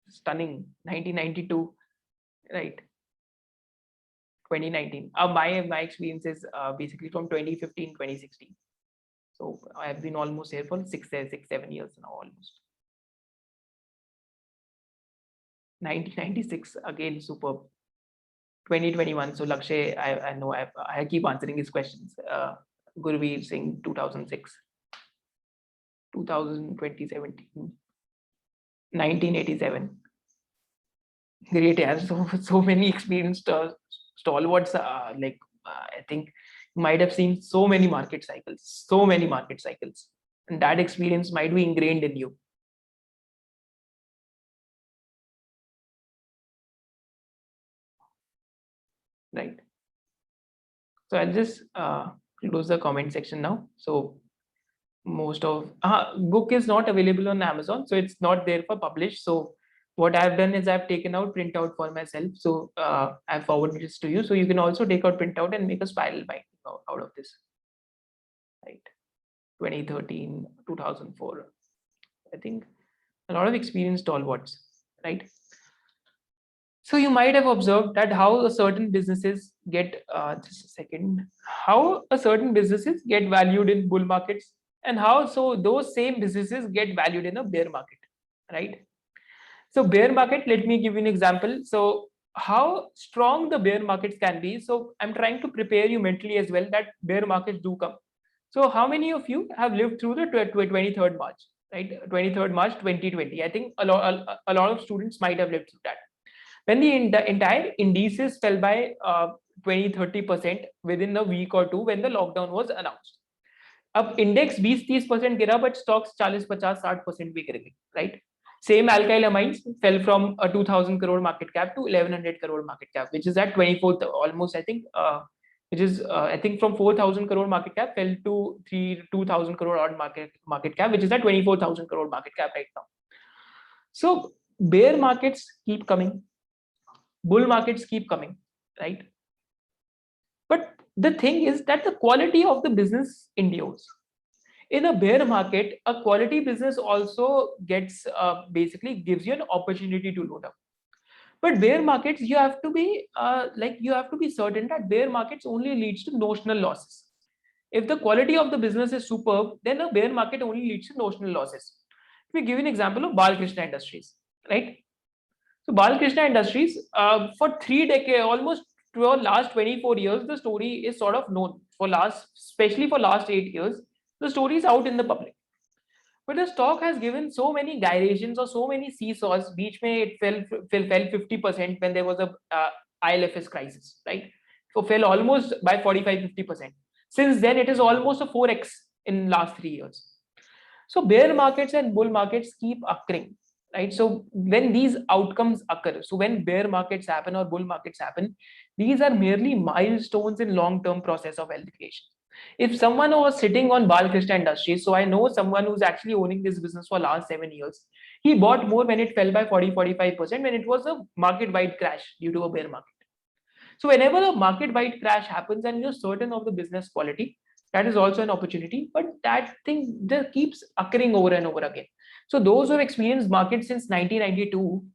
stunning. 1992. Right. 2019. My experience is basically from 2015, 2016. So I have been almost here for 7 years now almost. 1996 again, superb. 2021. So Lakshay, I know I keep answering his questions. Gurveer Singh, 2006. 2017. 1987. Great, yeah. So many experienced stalwarts. I think you might have seen so many market cycles, and that experience might be ingrained in you. Right. So I'll just close the comment section now. So most of book is not available on Amazon, so it's not there for publish. So what I've done is I've taken out printout for myself. So I've forwarded this to you. So you can also take out printout and make a spiral binding out of this. Right. 2013, 2004. I think a lot of experienced stalwarts, right? So you might have observed that how a certain businesses get just a second, how a certain businesses get valued in bull markets, and how so those same businesses get valued in a bear market, right? So bear market, let me give you an example. So how strong the bear markets can be. So I'm trying to prepare you mentally as well that bear markets do come. So how many of you have lived through the 23rd March, right? 23rd March 2020. I think a lot of students might have lived through that. When the entire indices fell by 20-30% within a week or two when the lockdown was announced. अब index 20-30% गिरा, but stocks 40-50-60% भी गिर गई, right? Same alkyl amines fell from a 2,000 crore market cap to 1,100 crore market cap, which is at 24th almost, I think, which is I think from 4,000 crore market cap fell to 2,000 crore odd market cap, which is at 24,000 crore market cap right now. So bear markets keep coming, bull markets keep coming, right? But the thing is that the quality of the business endures. In a bear market, a quality business also gets basically gives you an opportunity to load up. But bear markets, you have to be certain that bear markets only leads to notional losses. If the quality of the business is superb, then a bear market only leads to notional losses. Let me give you an example of Balkrishna Industries, right? So Balkrishna Industries, for 3 decades, almost for last 24 years, the story is sort of known. Especially for last 8 years, the story is out in the public. But the stock has given so many gyrations or so many seesaws. Beach mein it fell 50% when there was a ILFS crisis, right? So fell almost by 45-50%. Since then, it is almost a 4x in last 3 years. So bear markets and bull markets keep occurring, right? So when these outcomes occur, so when bear markets happen or bull markets happen, these are merely milestones in long-term process of wealth creation. If someone was sitting on Balkrishna Industries, so I know someone who's actually owning this business for last 7 years, he bought more when it fell by 40-45% when it was a market-wide crash due to a bear market. So whenever a market-wide crash happens and you're certain of the business quality, that is also an opportunity, but that thing just keeps occurring over and over again. So those who have experienced market since 1992,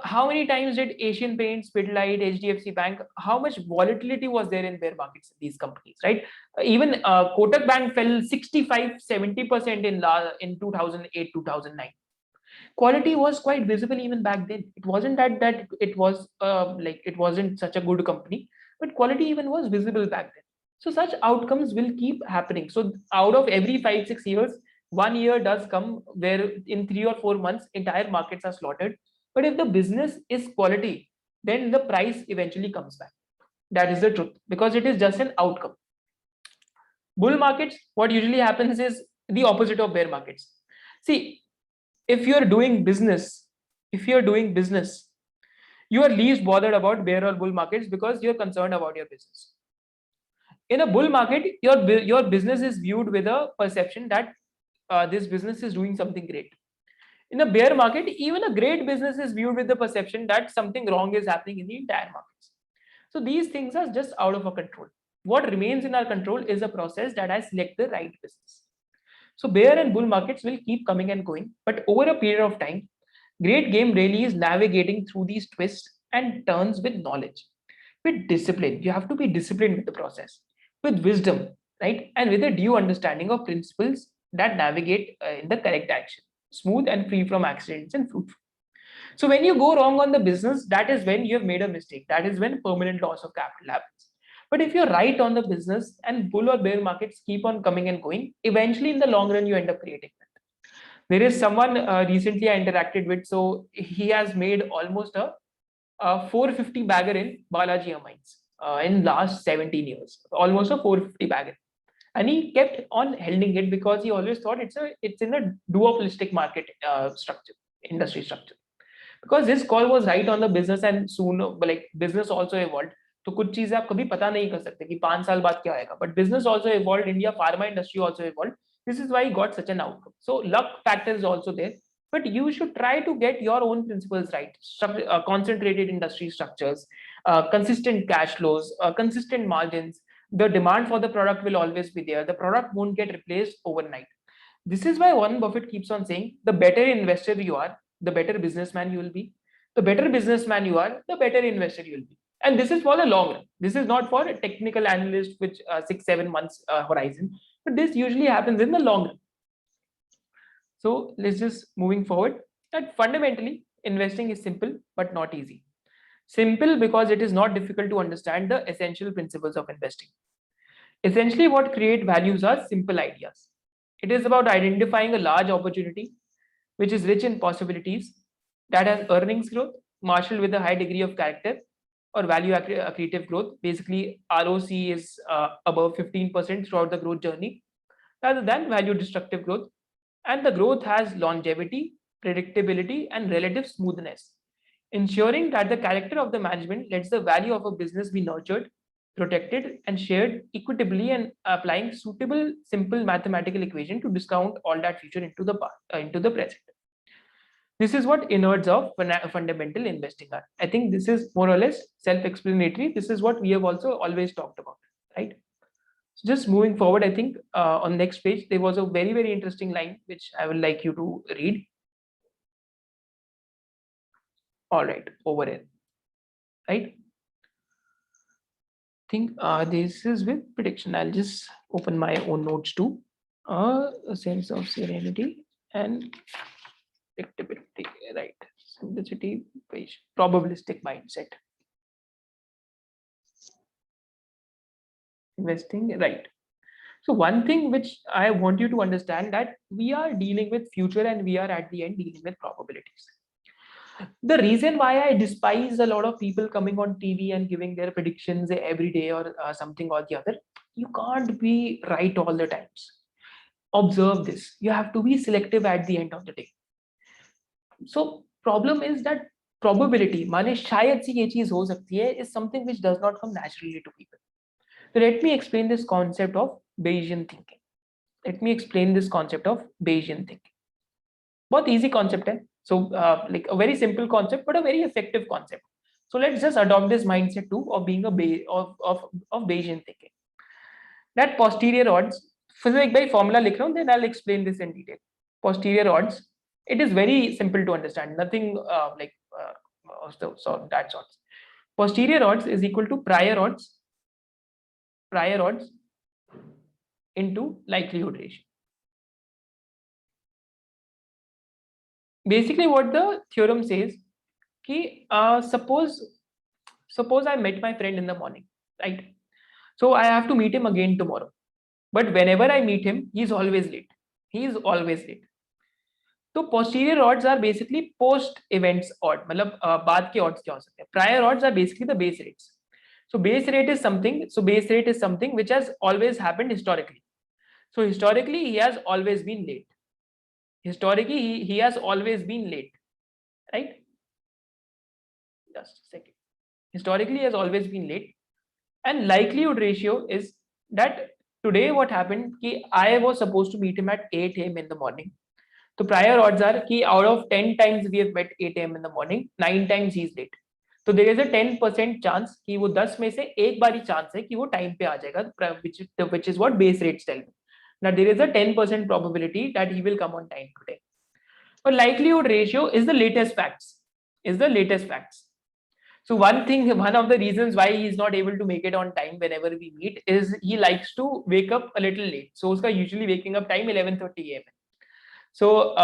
how many times did Asian Paints, Pidilite, HDFC Bank, how much volatility was there in bear markets in these companies, right? Even Kotak Bank fell 65-70% in 2008, 2009. Quality was quite visible even back then. It wasn't that it was it wasn't such a good company, but quality even was visible back then. So such outcomes will keep happening. So out of every 5-6 years, 1 year does come where in 3 or 4 months entire markets are slaughtered, but if the business is quality, then the price eventually comes back. That is the truth, because it is just an outcome. Bull markets, what usually happens is the opposite of bear markets. See, if you're doing business, you are least bothered about bear or bull markets because you're concerned about your business. In a bull market, your business is viewed with a perception that this business is doing something great. In a bear market, even a great business is viewed with the perception that something wrong is happening in the entire markets. So these things are just out of our control. What remains in our control is a process that I select the right business. So bear and bull markets will keep coming and going, but over a period of time, great game really is navigating through these twists and turns with knowledge, with discipline. You have to be disciplined with the process, with wisdom, right? And with a due understanding of principles that navigate in the correct direction, smooth and free from accidents and fruitful. So when you go wrong on the business, that is when you have made a mistake. That is when permanent loss of capital happens. But if you're right on the business and bull or bear markets keep on coming and going, eventually in the long run, you end up creating that. There is someone recently I interacted with. So he has made almost a 450 bagger in Balaji Mines in last 17 years, almost a 450 bagger. And he kept on holding it because he always thought it's in a duopolistic market structure, industry structure. Because his call was right on the business and soon like business also evolved. तो कुछ चीजें आप कभी पता नहीं कर सकते कि 5 साल बाद क्या आएगा, but business also evolved, India pharma industry also evolved. This is why he got such an outcome. So luck factor is also there, but you should try to get your own principles right. Concentrated industry structures, consistent cash flows, consistent margins. The demand for the product will always be there. The product won't get replaced overnight. This is why Warren Buffett keeps on saying, the better investor you are, the better businessman you will be. The better businessman you are, the better investor you will be. And this is for the long run. This is not for a technical analyst with 6-7 months horizon, but this usually happens in the long run. So let's just moving forward. That fundamentally investing is simple but not easy. Simple because it is not difficult to understand the essential principles of investing. Essentially, what create values are simple ideas. It is about identifying a large opportunity which is rich in possibilities, that has earnings growth marshaled with a high degree of character or value accretive growth. Basically, ROC is above 15% throughout the growth journey, rather than value destructive growth. And the growth has longevity, predictability, and relative smoothness, ensuring that the character of the management lets the value of a business be nurtured, protected, and shared equitably, and applying suitable simple mathematical equation to discount all that future into the present. This is what innards of fundamental investing are. I think this is more or less self-explanatory. This is what we have also always talked about, right? So just moving forward, I think on next page, there was a very, very interesting line, which I would like you to read. All right, over here, right? I think this is with prediction. I'll just open my own notes too. A sense of serenity and predictability, right? Simplicity, probabilistic mindset. Investing, right? So one thing which I want you to understand, that we are dealing with future and we are at the end dealing with probabilities. The reason why I despise a lot of people coming on TV and giving their predictions every day or something or the other, you can't be right all the times. Observe this. You have to be selective at the end of the day. So problem is that probability, माने शायद से ये चीज हो सकती है, is something which does not come naturally to people. So let me explain this concept of Bayesian thinking. Let me explain this concept of Bayesian thinking. बहुत easy concept है. So like a very simple concept, but a very effective concept. So let's just adopt this mindset too of being of Bayesian thinking. That posterior odds, फिर से एक बारी formula लिख रहा हूँ, then I'll explain this in detail. Posterior odds, it is very simple to understand. Nothing so that sorts. Posterior odds is equal to prior odds into likelihood ratio. Basically, what the theorem says, कि suppose I met my friend in the morning, right? So I have to meet him again tomorrow. But whenever I meet him, he's always late. he is always late. तो posterior odds are basically post events odd, मतलब बाद के odds क्या हो सकते हैं. Prior odds are basically the base rates. So base rate is something which has always happened historically. So historically he has always been late. He has always been late, right? Just a second. Historically he has always been late, and likelihood ratio is that today what happened कि I was supposed to meet him at 8 a.m. in the morning. So prior odds are कि out of 10 times we have met 8 a.m. in the morning, 9 times he is late. So there is a 10% chance कि वो 10 में से एक बारी chance है कि वो टाइम पे आ जाएगा, which is what base rates tell me. Now there is a 10% probability that he will come on time today. But likelihood ratio is the latest facts. So one of the reasons why he is not able to make it on time whenever we meet is he likes to wake up a little late. So uska usually waking up time 11:30 a.m. So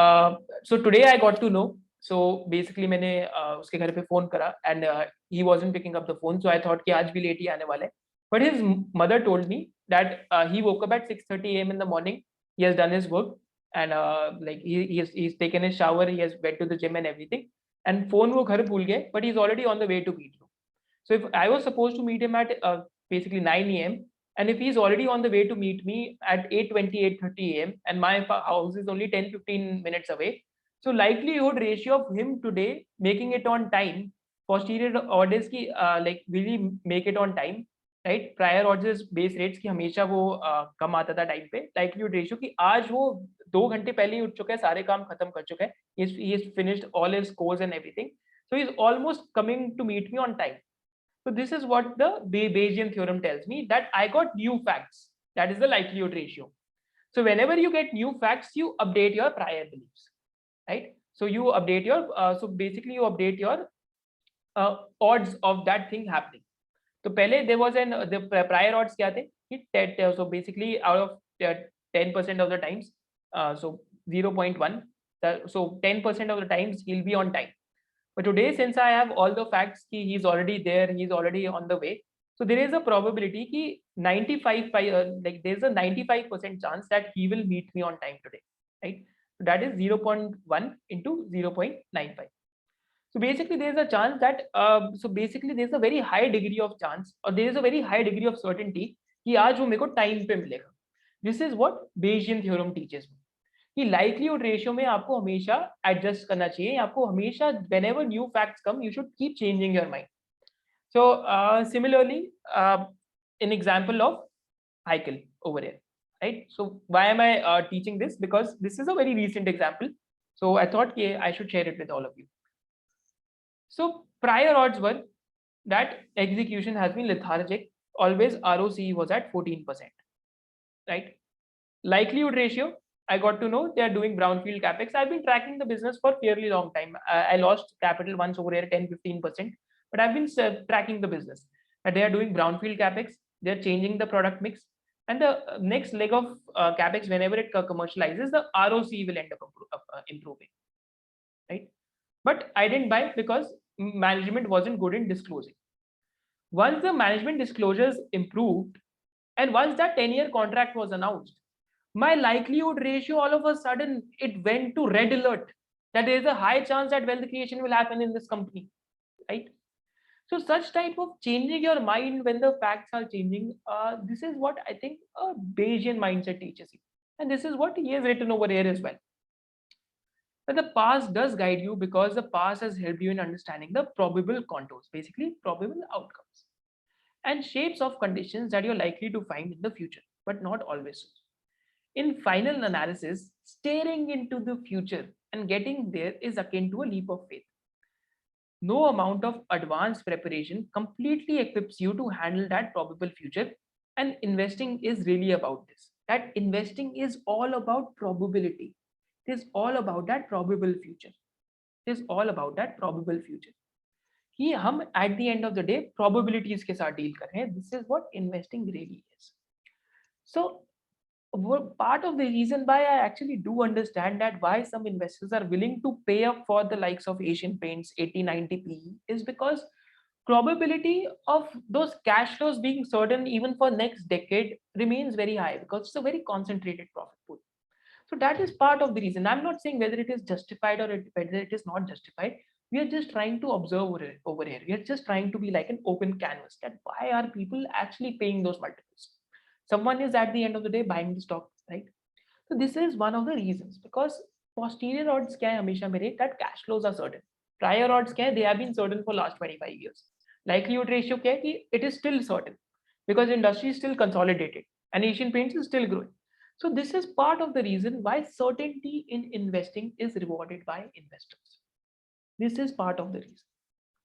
today I got to know. So basically मैंने उसके घर पे phone करा and he wasn't picking up the phone. So I thought कि आज भी late ही आने वाला है. But his mother told me that he woke up at 6:30 a.m. in the morning. He has done his work and like he's taken his shower. He has went to the gym and everything. And phone वो घर भूल गए. But he's already on the way to meet you. So if I was supposed to meet him at basically 9 a.m. and if he's already on the way to meet me at 8:20, 8:30 a.m. and my house is only 10-15 minutes away, so likelihood ratio of him today making it on time, posterior orders की like will he make it on time, right? Prior orders base rates की हमेशा वो कम आता था time पे. Likelihood ratio कि आज वो 2 घंटे पहले ही उठ चुका है, सारे काम खत्म कर चुका है, he has finished all his course and everything, so he's almost coming to meet me on time. So this is what the Bayesian theorem tells me, that I got new facts. That is the likelihood ratio. So whenever you get new facts, you update your prior beliefs, right? So you update your, so basically you update your odds of that thing happening. So पहले there was the prior odds क्या थे? कि so basically out of 10% of the times, so 0.1, so 10% of the times he'll be on time. But today, since I have all the facts, he's already there, he's already on the way. So there is a probability कि 95, like there's a 95% chance that he will meet me on time today, right? So that is 0.1 into 0.95. So basically, there's a chance that there's a very high degree of chance, or there is a very high degree of certainty कि आज वो मेरे को time पे मिलेगा. This is what Bayesian theorem teaches me. कि likelihood ratio में आपको हमेशा adjust करना चाहिए, आपको हमेशा whenever new facts come, you should keep changing your mind. So similarly, an example of Heikel over here, right? So why am I teaching this? Because this is a very recent example. So I thought I should share it with all of you. So prior odds were that execution has been lethargic. Always ROCE was at 14%, right? Likelihood ratio, I got to know they are doing brownfield capex. I've been tracking the business for fairly long time. I lost capital once over here, 10-15%, but I've been tracking the business. And they are doing brownfield capex. They're changing the product mix, and the next leg of capex, whenever it commercializes, the ROCE will end up improving, right? But I didn't buy because management wasn't good in disclosing. Once the management disclosures improved, and once that 10-year contract was announced, my likelihood ratio all of a sudden it went to red alert, that there is a high chance that wealth creation will happen in this company, right? So such type of changing your mind when the facts are changing, this is what I think a Bayesian mindset teaches you, and this is what he has written over here as well. But the past does guide you because the past has helped you in understanding the probable contours, basically probable outcomes, and shapes of conditions that you're likely to find in the future, but not always so. In final analysis, staring into the future and getting there is akin to a leap of faith. No amount of advanced preparation completely equips you to handle that probable future, and investing is really about this. That investing is all about probability. It is all about that probable future. It is all about that probable future. कि हम at the end of the day probabilities के साथ deal कर रहे हैं. This is what investing really is. So part of the reason why I actually do understand that why some investors are willing to pay up for the likes of Asian Paints 80-90 PE is because probability of those cash flows being certain even for next decade remains very high because it's a very concentrated profit pool. So that is part of the reason. I'm not saying whether it is justified or whether it is not justified. We are just trying to observe over here. We are just trying to be like an open canvas. That why are people actually paying those multiples? Someone is at the end of the day buying the stock, right? So this is one of the reasons, because posterior odds क्या है हमेशा मेरे, that cash flows are certain. Prior odds क्या है, they have been certain for last 25 years. Likelihood ratio क्या है कि it is still certain because industry is still consolidated and Asian Paints is still growing. So this is part of the reason why certainty in investing is rewarded by investors. This is part of the reason,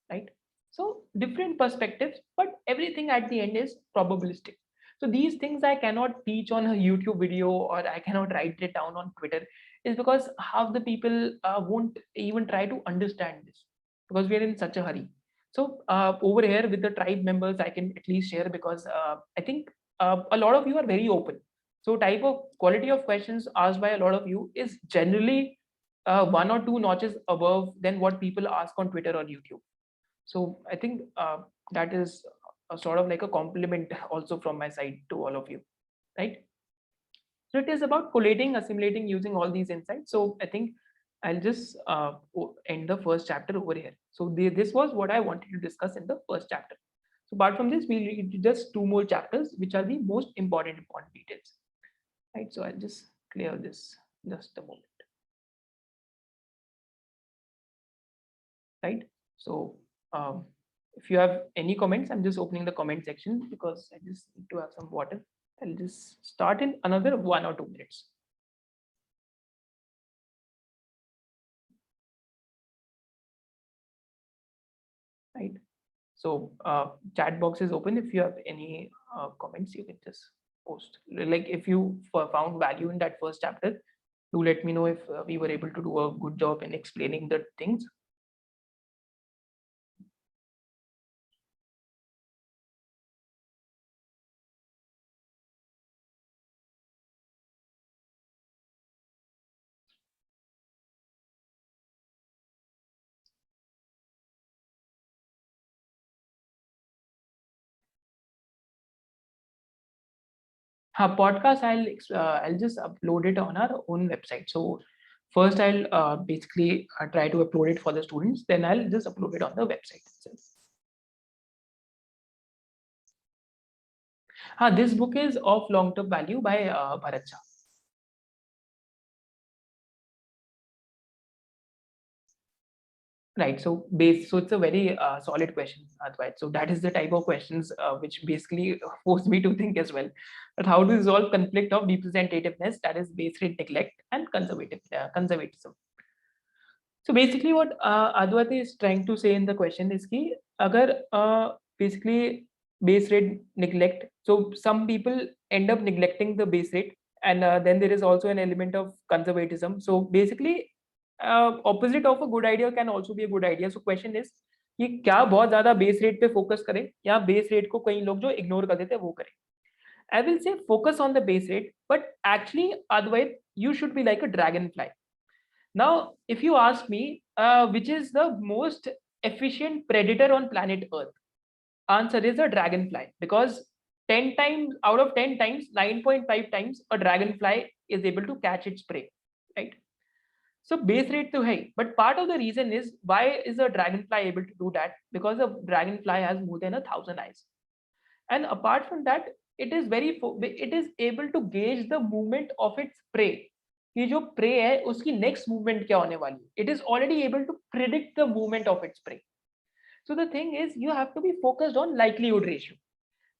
right? So different perspectives, but everything at the end is probabilistic. So these things I cannot teach on a YouTube video or I cannot write it down on Twitter, is because half the people won't even try to understand this because we are in such a hurry. So over here with the tribe members, I can at least share, because I think a lot of you are very open. So type of quality of questions asked by a lot of you is generally one or two notches above than what people ask on Twitter or YouTube. So I think that is a sort of like a compliment also from my side to all of you, right? So it is about collating, assimilating, using all these insights. So I think I'll just end the first chapter over here. So this was what I wanted to discuss in the first chapter. So apart from this, we'll read just two more chapters, which are the most important details, right? So I'll just clear this just a moment, right? So if you have any comments, I'm just opening the comment section because I just need to have some water. I'll just start in another 1 or 2 minutes. Right. So chat box is open. If you have any comments, you can just post. Like if you found value in that first chapter, do let me know if we were able to do a good job in explaining the things. Podcast, I'll just upload it on our own website. So first I'll basically try to upload it for the students, then I'll just upload it on the website itself. This book is of long-term value by Bharat Shah. Right. So it's a very solid question, Advait. So that is the type of questions which basically forced me to think as well. But how to resolve conflict of representativeness, that is base rate neglect and conservatism. So basically what Advait is trying to say in the question is कि अगर basically base rate neglect, so some people end up neglecting the base rate, and then there is also an element of conservatism. So basically opposite of a good idea can also be a good idea. So question is कि क्या बहुत ज्यादा base rate पे focus करें या base rate को कई लोग जो इग्नोर कर देते हैं वो करें. I will say focus on the base rate, but actually Advait, you should be like a dragonfly. Now, if you ask me, which is the most efficient predator on planet Earth, answer is a dragonfly, because 10 times out of 10 times, 9.5 times a dragonfly is able to catch its prey, right? So base rate to high, but part of the reason is why is a dragonfly able to do that? Because a dragonfly has more than 1,000 eyes, and apart from that, it is able to gauge the movement of its prey. कि जो pray है उसकी next movement क्या होने वाली है. It is already able to predict the movement of its prey. So the thing is, you have to be focused on likelihood ratio,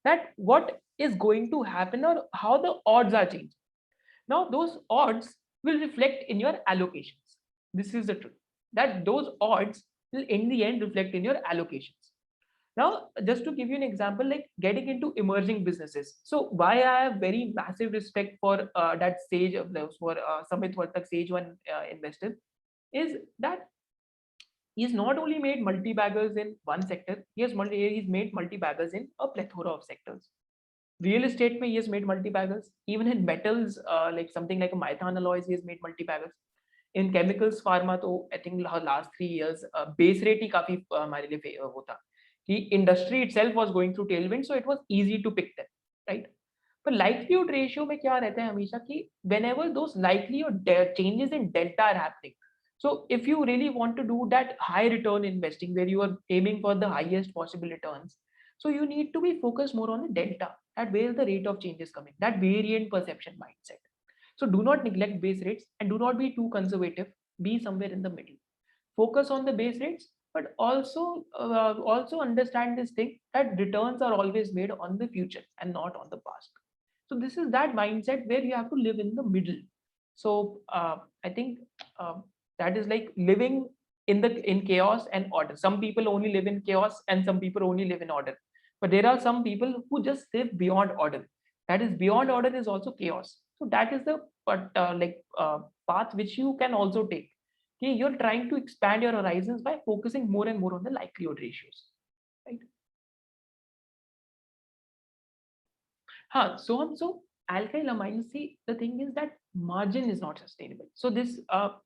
that what is going to happen or how the odds are changing. Now those odds will reflect in your allocations. This is the truth, that those odds will in the end reflect in your allocations. Now, just to give you an example, like getting into emerging businesses. So why I have very massive respect for that stage of those, for Samit Vartak, stage one investor, is that he's not only made multi-baggers in one sector, he's made multi-baggers in a plethora of sectors. Real estate mein he has made multi-baggers. Even in metals, like something like a Maithan alloys, he has made multi-baggers. In chemicals, pharma, तो I think last 3 years base rate ही काफी हमारे लिए वो था. The industry itself was going through tailwind, so it was easy to pick them, right? पर likelihood ratio में क्या रहता है हमेशा कि whenever those likelihood changes in delta are happening, so if you really want to do that high return investing where you are aiming for the highest possible returns, so you need to be focused more on the delta, that where the rate of change is coming, that variant perception mindset. So do not neglect base rates and do not be too conservative, be somewhere in the middle. Focus on the base rates, but also understand this thing that returns are always made on the future and not on the past. So this is that mindset where you have to live in the middle. So I think that is like living in chaos and order. Some people only live in chaos and some people only live in order, but there are some people who just live beyond order. That is beyond order is also chaos. So that is the path which you can also take. Okay, you're trying to expand your horizons by focusing more and more on the likelihood ratios, right? So alkyl amines, see, the thing is that margin is not sustainable. So this,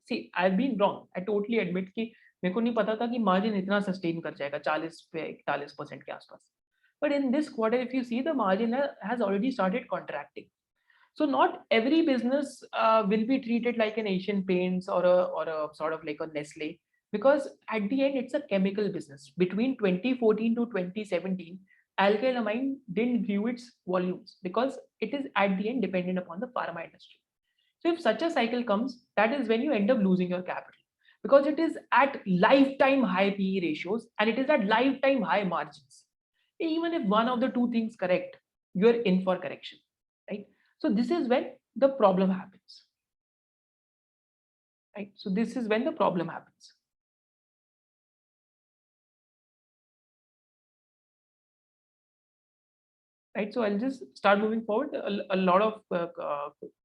see, I've been wrong. I totally admit कि मेरे को नहीं पता था कि margin इतना sustain कर जाएगा 40 पे 41% के आसपास. But in this quarter, if you see, the margin has already started contracting. So not every business will be treated like an Asian Paints or a sort of like a Nestle, because at the end it's a chemical business. Between 2014 to 2017, alkyl amine didn't grew its volumes because it is at the end dependent upon the pharma industry. So if such a cycle comes, that is when you end up losing your capital, because it is at lifetime high PE ratios and it is at lifetime high margins. Even if one of the two things correct, you're in for correction, right? So this is when the problem happens, right? So this is when the problem happens. Right, so I'll just start moving forward. A lot of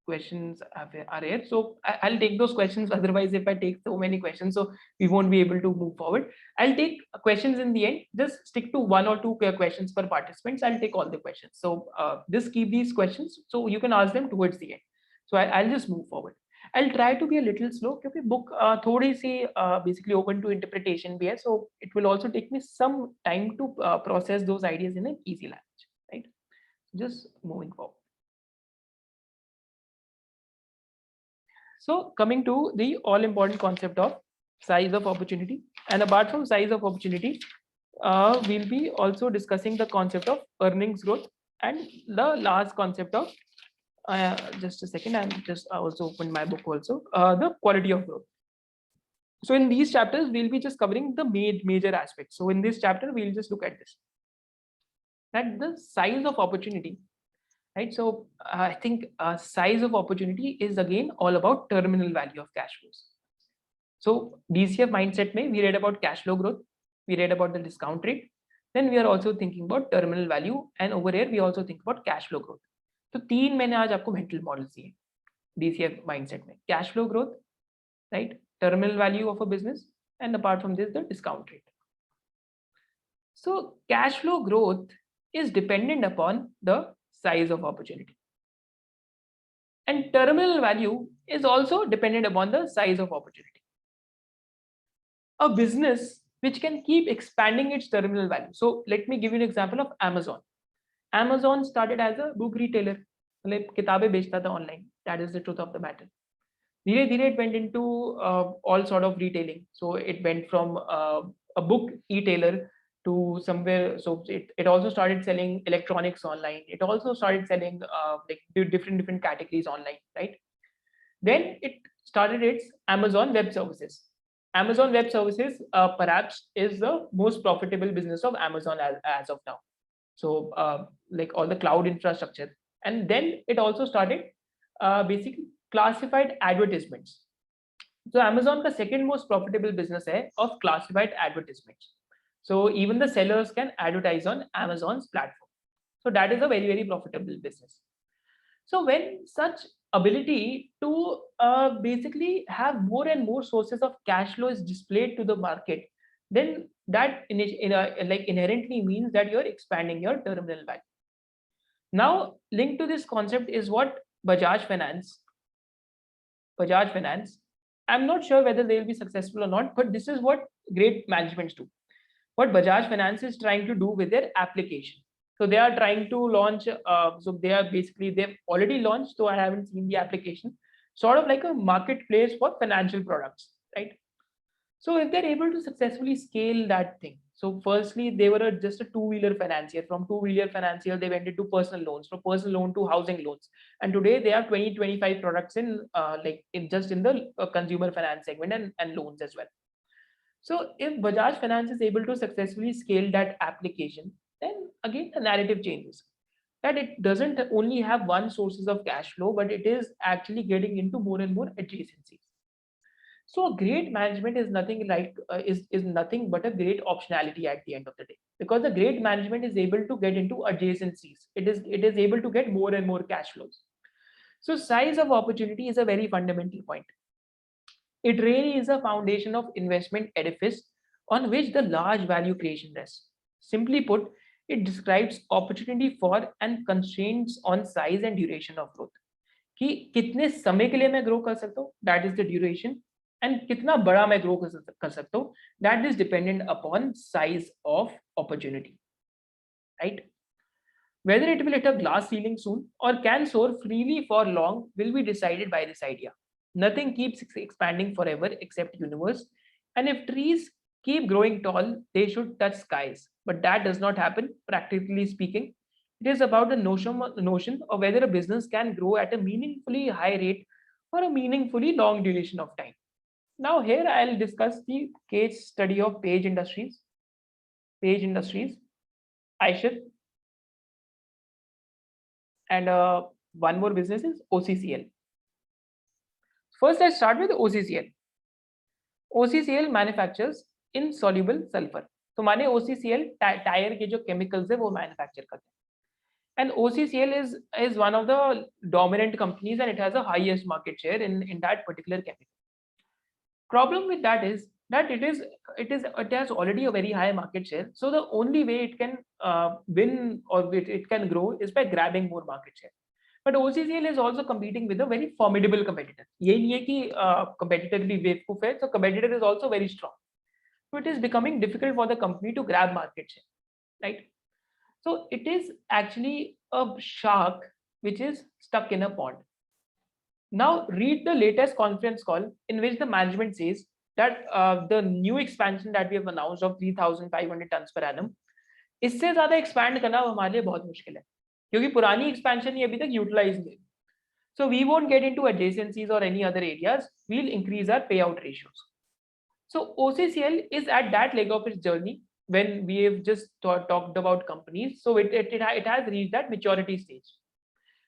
questions are here, so I'll take those questions. Otherwise, if I take so many questions, so we won't be able to move forward. I'll take questions in the end. Just stick to one or two questions per participants. I'll take all the questions. So just keep these questions so you can ask them towards the end. So I'll just move forward. I'll try to be a little slow because book थोड़ी सी basically open to interpretation भी है, so it will also take me some time to process those ideas in an easy language, right? Just moving forward. So coming to the all important concept of size of opportunity, and apart from size of opportunity, we'll be also discussing the concept of earnings growth and the last concept of just a second, I'm just also opened my book also, the quality of growth. So in these chapters, we'll be just covering the major aspects. So in this chapter, we'll just look at this, that the size of opportunity, right? So I think size of opportunity is again all about terminal value of cash flows. So DCF mindset mein we read about cash flow growth, we read about the discount rate, then we are also thinking about terminal value, and over here we also think about cash flow growth. So तीन मैंने आज आपको mental models दिए DCF mindset में, cash flow growth, right, terminal value of a business, and apart from this the discount rate. So cash flow growth is dependent upon the size of opportunity, and terminal value is also dependent upon the size of opportunity. A business which can keep expanding its terminal value. So let me give you an example of Amazon. Amazon started as a book retailer, मतलब किताबें बेचता था online. That is the truth of the matter. धीरे धीरे it went into all sort of retailing. So it went from a book retailer to somewhere. So it also started selling electronics online. It also started selling like different categories online, right? Then it started its Amazon Web Services. Amazon Web Services perhaps is the most profitable business of Amazon as of now. So like all the cloud infrastructure, and then it also started basically classified advertisements. So Amazon का second most profitable business है of classified advertisements. So even the sellers can advertise on Amazon's platform. So that is a very profitable business. So when such ability to basically have more and more sources of cash flow is displayed to the market, then that like inherently means that you're expanding your terminal value. Now linked to this concept is what Bajaj Finance, I'm not sure whether they will be successful or not, but this is what great managements do. What Bajaj Finance is trying to do with their application. So they are trying to launch. So they've already launched. So I haven't seen the application. Sort of like a marketplace for financial products, right? So if they're able to successfully scale that thing, so firstly they were just a two-wheeler financier. From two-wheeler financier, they went into personal loans. From personal loan to housing loans, and today they have 20-25 products in in the consumer finance segment and loans as well. So if Bajaj Finance is able to successfully scale that application, then again the narrative changes. That it doesn't only have one sources of cash flow, but it is actually getting into more and more adjacencies. So a great management is nothing like is nothing but a great optionality at the end of the day, because the great management is able to get into adjacencies. It is able to get more and more cash flows. So size of opportunity is a very fundamental point. It really is a foundation of investment edifice on which the large value creation rests. Simply put, it describes opportunity for and constraints on size and duration of growth. कि कितने समय के लिए मैं grow कर सकता हूँ, that is the duration, and कितना बड़ा मैं ग्रो कर सकता हूँ, that is dependent upon size of opportunity, right? Whether it will hit a glass ceiling soon or can soar freely for long will be decided by this idea. Nothing keeps expanding forever except universe, and if trees keep growing tall, they should touch skies. But that does not happen, practically speaking. It is about the notion of whether a business can grow at a meaningfully high rate for a meaningfully long duration of time. Now, here I'll discuss the case study of Page Industries. Page Industries, Aishar, and one more business is OCCL. First, let's start with OCCL. OCCL manufactures insoluble sulfur. तो माने OCCL tyre के जो chemicals है वो manufacture करते हैं. And OCCL is one of the dominant companies, and it has the highest market share in that particular chemical. Problem with that is that it has already a very high market share. So the only way it can win or it can grow is by grabbing more market share. But OCCL is also competing with a very formidable competitor. ये नहीं है कि competitor भी बेवकूफ है, so competitor is also very strong. So it is becoming difficult for the company to grab market share, right? So it is actually a shark which is stuck in a pond. Now read the latest conference call in which the management says that the new expansion that we have announced of 3,500 tons per annum, इससे ज़्यादा expand करना हमारे लिए बहुत मुश्किल है, क्योंकि पुरानी expansion ही अभी तक utilize नहीं. So we won't get into adjacencies or any other areas. We'll increase our payout ratios. So OCCL is at that leg of its journey when we have just talked about companies. So it has reached that maturity stage.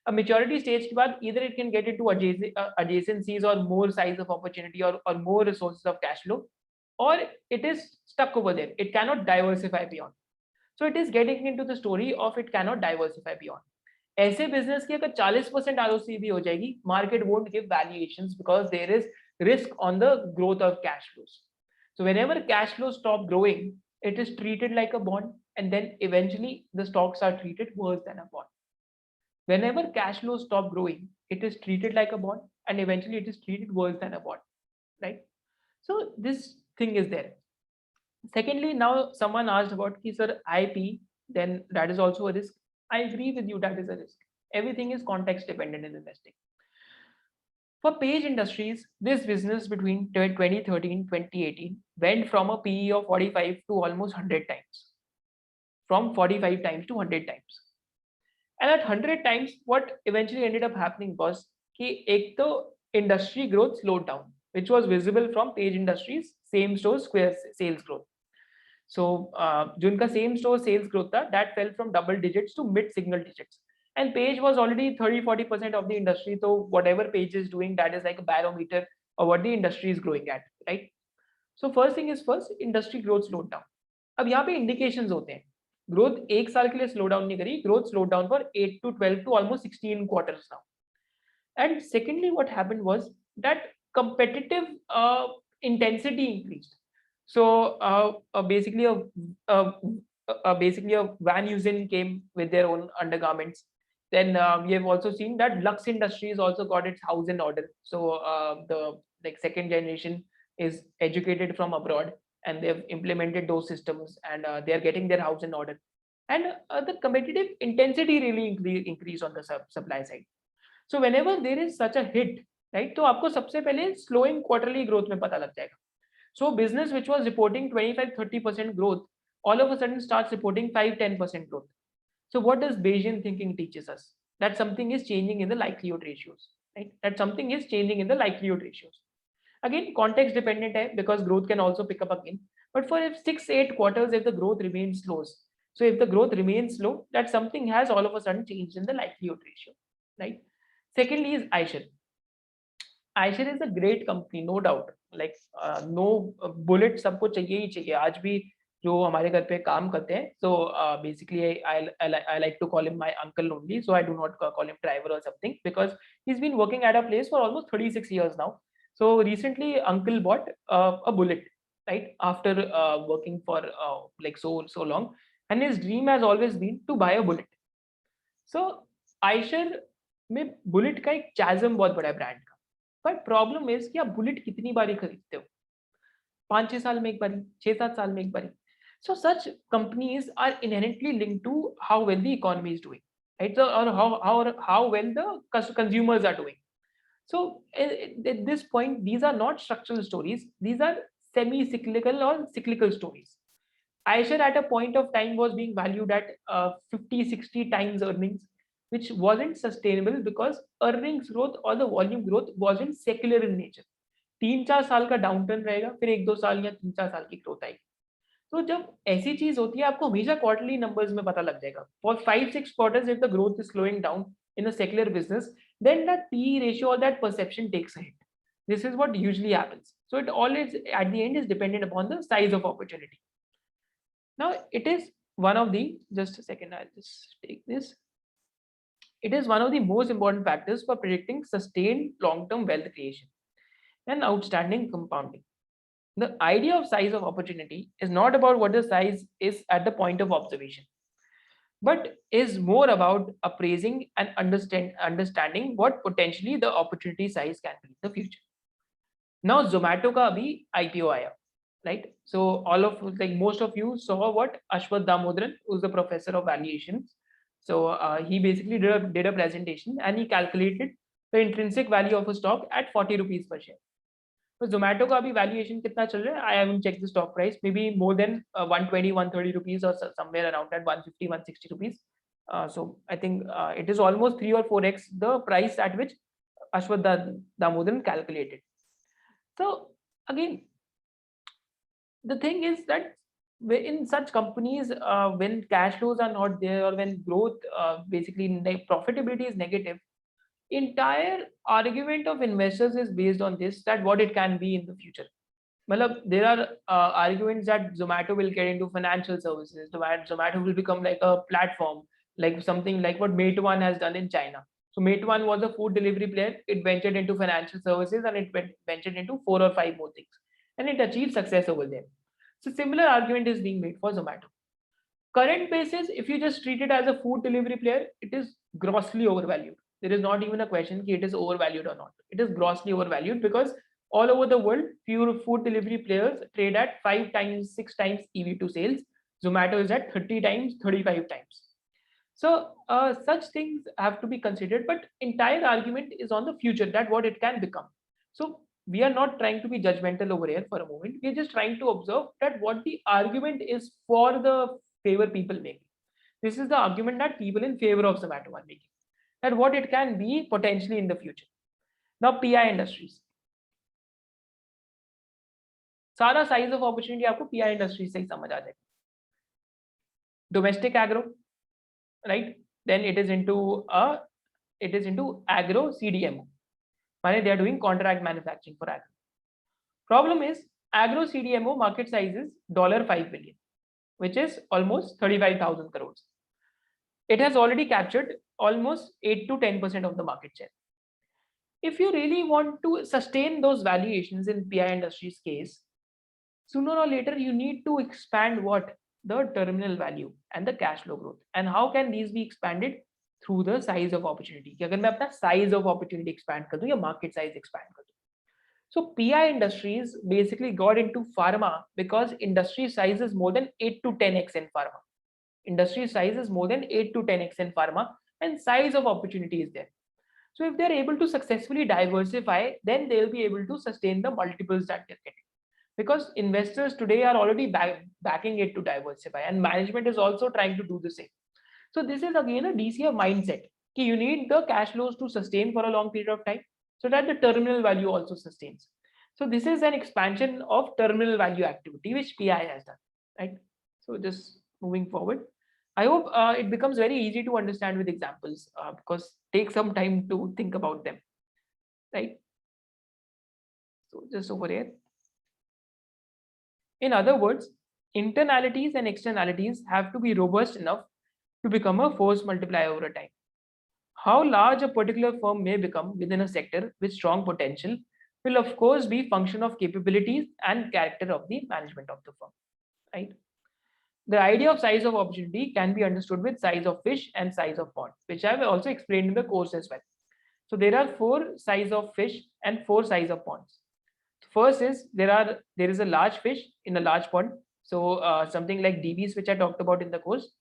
A maturity stage के बाद either it can get into adjacencies or more size of opportunity or more resources of cash flow, or it is stuck over there. It cannot diversify beyond. So it is getting into the story of it cannot diversify beyond. ऐसे business की अगर 40% ROC भी हो जाएगी, market won't give valuations because there is risk on the growth of cash flows. So whenever cash flows stop growing, it is treated like a bond, and then eventually the stocks are treated worse than a bond. Whenever cash flows stop growing, it is treated like a bond, and eventually it is treated worse than a bond, right? So this thing is there. Secondly, now someone asked about ki sir IP, then that is also a risk. I agree with you, that is a risk. Everything is context dependent in investing. For Page Industries, this business between 2013 2018 went from a PE of 45 to almost 100 times. From 45 times to 100 times. And at 100 times, what eventually ended up happening was कि एक तो industry growth slowed down, which was visible from Page Industries same store square sales growth. So जो उनका same store sales growth था, that fell from double digits to mid single digits. And Page was already 30-40% of the industry. So whatever Page is doing, that is like a barometer of what the industry is growing at, right? So first thing is first, industry growth slowed down. अब यहाँ पे indications होते हैं. Growth एक साल के लिए slow down नहीं करी. Growth slowed down for 8 to 12 to almost 16 quarters now. And secondly, what happened was that competitive intensity increased. So basically a Van Heusen came with their own undergarments. Then we have also seen that Lux Industries also got its house in order. So the second generation is educated from abroad, and they've implemented those systems, and they are getting their house in order. and the competitive intensity really increase on the supply side. So whenever there is such a hit, right, तो आपको सबसे पहले slowing quarterly growth में पता लग जाएगा. So business which was reporting 25-30% growth all of a sudden starts reporting 5-10% growth. So what does Bayesian thinking teaches us? That something is changing in the likelihood ratios, right? That something is changing in the likelihood ratios. Again, context dependent hai, because growth can also pick up again. But for if 6-8 quarters, if the growth remains slow, so if the growth remains slow, that something has all of a sudden changed in the likelihood ratio, right? Secondly is iShares. iShares is a great company, no doubt. Like no bullet सबको चाहिए ही चाहिए. आज भी जो हमारे घर पे काम करते हैं, so basically I like to call him my uncle only, so I do not call him driver or something, because he's been working at a place for almost 36 years now. So recently uncle bought a bullet, right, after working for like so long, and his dream has always been to buy a bullet. So iShares में bullet का एक chasm बहुत बड़ा है brand का, but problem is कि आप bullet कितनी बारी खरीदते हो? 5-6 साल में एक बारी, 6-7 साल में एक बारी. So such companies are inherently linked to how well the economy is doing, right? So, or how well the consumers are doing. So at this point, these are not structural stories. These are semi-cyclical or cyclical stories. iShares at a point of time was being valued at 50-60 times earnings, which wasn't sustainable because earnings growth or the volume growth wasn't secular in nature. 3-4 साल का downturn रहेगा, फिर 1-2 साल या 3-4 साल की growth आएगी. तो जब ऐसी चीज होती है, आपको हमेशा क्वार्टरली नंबर्स में पता लग जाएगा. For 5-6 quarters, if the growth is slowing down in a secular business, then that PE ratio or that perception takes a hit. This is what usually happens. So it always at the end is dependent upon the size of opportunity. Now it is one of the, just a second, I'll just take this. It is one of the most important factors for predicting sustained long-term wealth creation and outstanding compounding. The idea of size of opportunity is not about what the size is at the point of observation, but is more about appraising and understanding what potentially the opportunity size can be in the future. Now Zomato ka abhi IPO aaya, right? So all of, like most of you saw what Ashwath Damodaran, who's the professor of valuations. So he basically did a presentation and he calculated the intrinsic value of a stock at 40 rupees per share. तो Zomato का अभी valuation कितना चल रहा है? I haven't checked the stock price. Maybe more than 120-130 rupees or somewhere around that 150-160 rupees. So I think it is almost 3 or 4x the price at which Ashwath Damodaran calculated. So again, the thing is that in such companies, when cash flows are not there or when growth basically profitability is negative, entire argument of investors is based on this, that what it can be in the future. There are arguments that Zomato will get into financial services. Zomato will become like a platform, like something like what Meituan has done in China. So Meituan was a food delivery player. It ventured into financial services and it ventured into 4 or 5 more things, and it achieved success over there. So similar argument is being made for Zomato. Current basis, if you just treat it as a food delivery player, it is grossly overvalued. There is not even a question that it is overvalued or not. It is grossly overvalued because all over the world, few food delivery players trade at 5 times, 6 times EV to sales. Zomato is at 30 times, 35 times. So such things have to be considered, but entire argument is on the future, that what it can become. So we are not trying to be judgmental over here for a moment. We are just trying to observe that what the argument is for the favor people make. This is the argument that people in favor of Zomato are making, that what it can be potentially in the future. Now PI industries. सारा size of opportunity आपको PI industries से ही समझ आ जाएगा. Domestic agro, right? Then it is into agro CDMO. They are doing contract manufacturing for agro. Problem is agro CDMO market size is $5 billion, which is almost 35,000 crores. It has already captured almost 8 to 10% of the market share. If you really want to sustain those valuations in PI industries case, sooner or later you need to expand what? The terminal value and the cash flow growth. And how can these be expanded? Through the size of opportunity. कि अगर मैं अपना size of opportunity expand कर दूं या market size expand कर दूं. So PI industries basically got into pharma because industry size is more than 8 to 10x in pharma. Industry size is more than 8 to 10x in pharma, and size of opportunity is there. So if they're able to successfully diversify, then they'll be able to sustain the multiples that they're getting. Because investors today are already backing it to diversify, and management is also trying to do the same. So this is again a DCF mindset. You need the cash flows to sustain for a long period of time so that the terminal value also sustains. So this is an expansion of terminal value activity which PI has done, right? So just moving forward, I hope it becomes very easy to understand with examples because take some time to think about them, right? So just over here. In other words, internalities and externalities have to be robust enough to become a force multiplier over time. How large a particular firm may become within a sector with strong potential will of course be function of capabilities and character of the management of the firm, right? The idea of size of opportunity can be understood with size of fish and size of pond, which I have also explained in the course as well. So there are 4 size of fish and 4 size of ponds. First is there is a large fish in a large pond. So something like DBs, which I talked about in the course.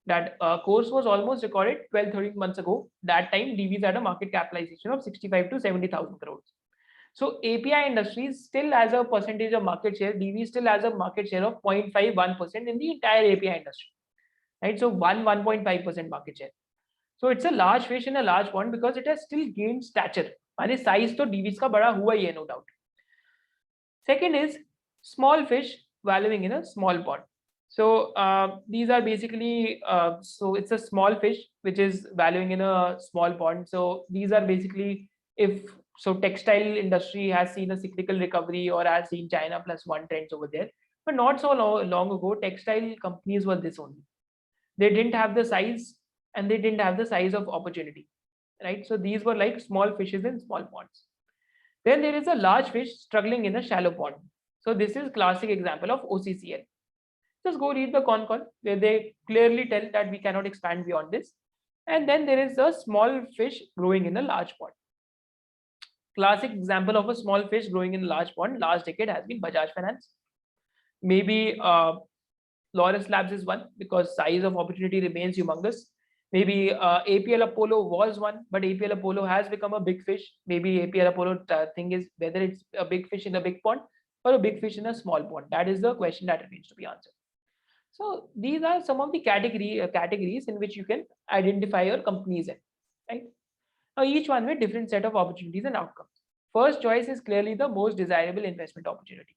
That course was almost recorded 12-13 months ago. That time DBs had a market capitalization of 65 to 70,000 crores. So API industries still has a percentage of market share. DB still has a market share of 0.51% in the entire API industry, right? So 1.5% market share. So it's a large fish in a large pond because it has still gained stature. माने size तो DBs का बड़ा हुआ ही है, no doubt. Second is small fish wallowing in a small pond. So these are basically, so it's a small fish which is wallowing in a small pond. So these are basically, if so textile industry has seen a cyclical recovery or has seen China plus one trends over there. But not so long ago, textile companies were this only. They didn't have the size and they didn't have the size of opportunity, right? So these were like small fishes in small ponds. Then there is a large fish struggling in a shallow pond. So this is classic example of OCCL. Just go read the con call where they clearly tell that we cannot expand beyond this. And then there is a small fish growing in a large pond. Classic example of a small fish growing in a large pond last decade has been Bajaj Finance. Maybe Laurus Labs is one because size of opportunity remains humongous. Maybe APL Apollo was one, but APL Apollo has become a big fish. Maybe APL Apollo thing is whether it's a big fish in a big pond or a big fish in a small pond. That is the question that remains to be answered. So these are some of the categories in which you can identify your companies in, right? Now each one with different set of opportunities and outcomes. First choice is clearly the most desirable investment opportunity.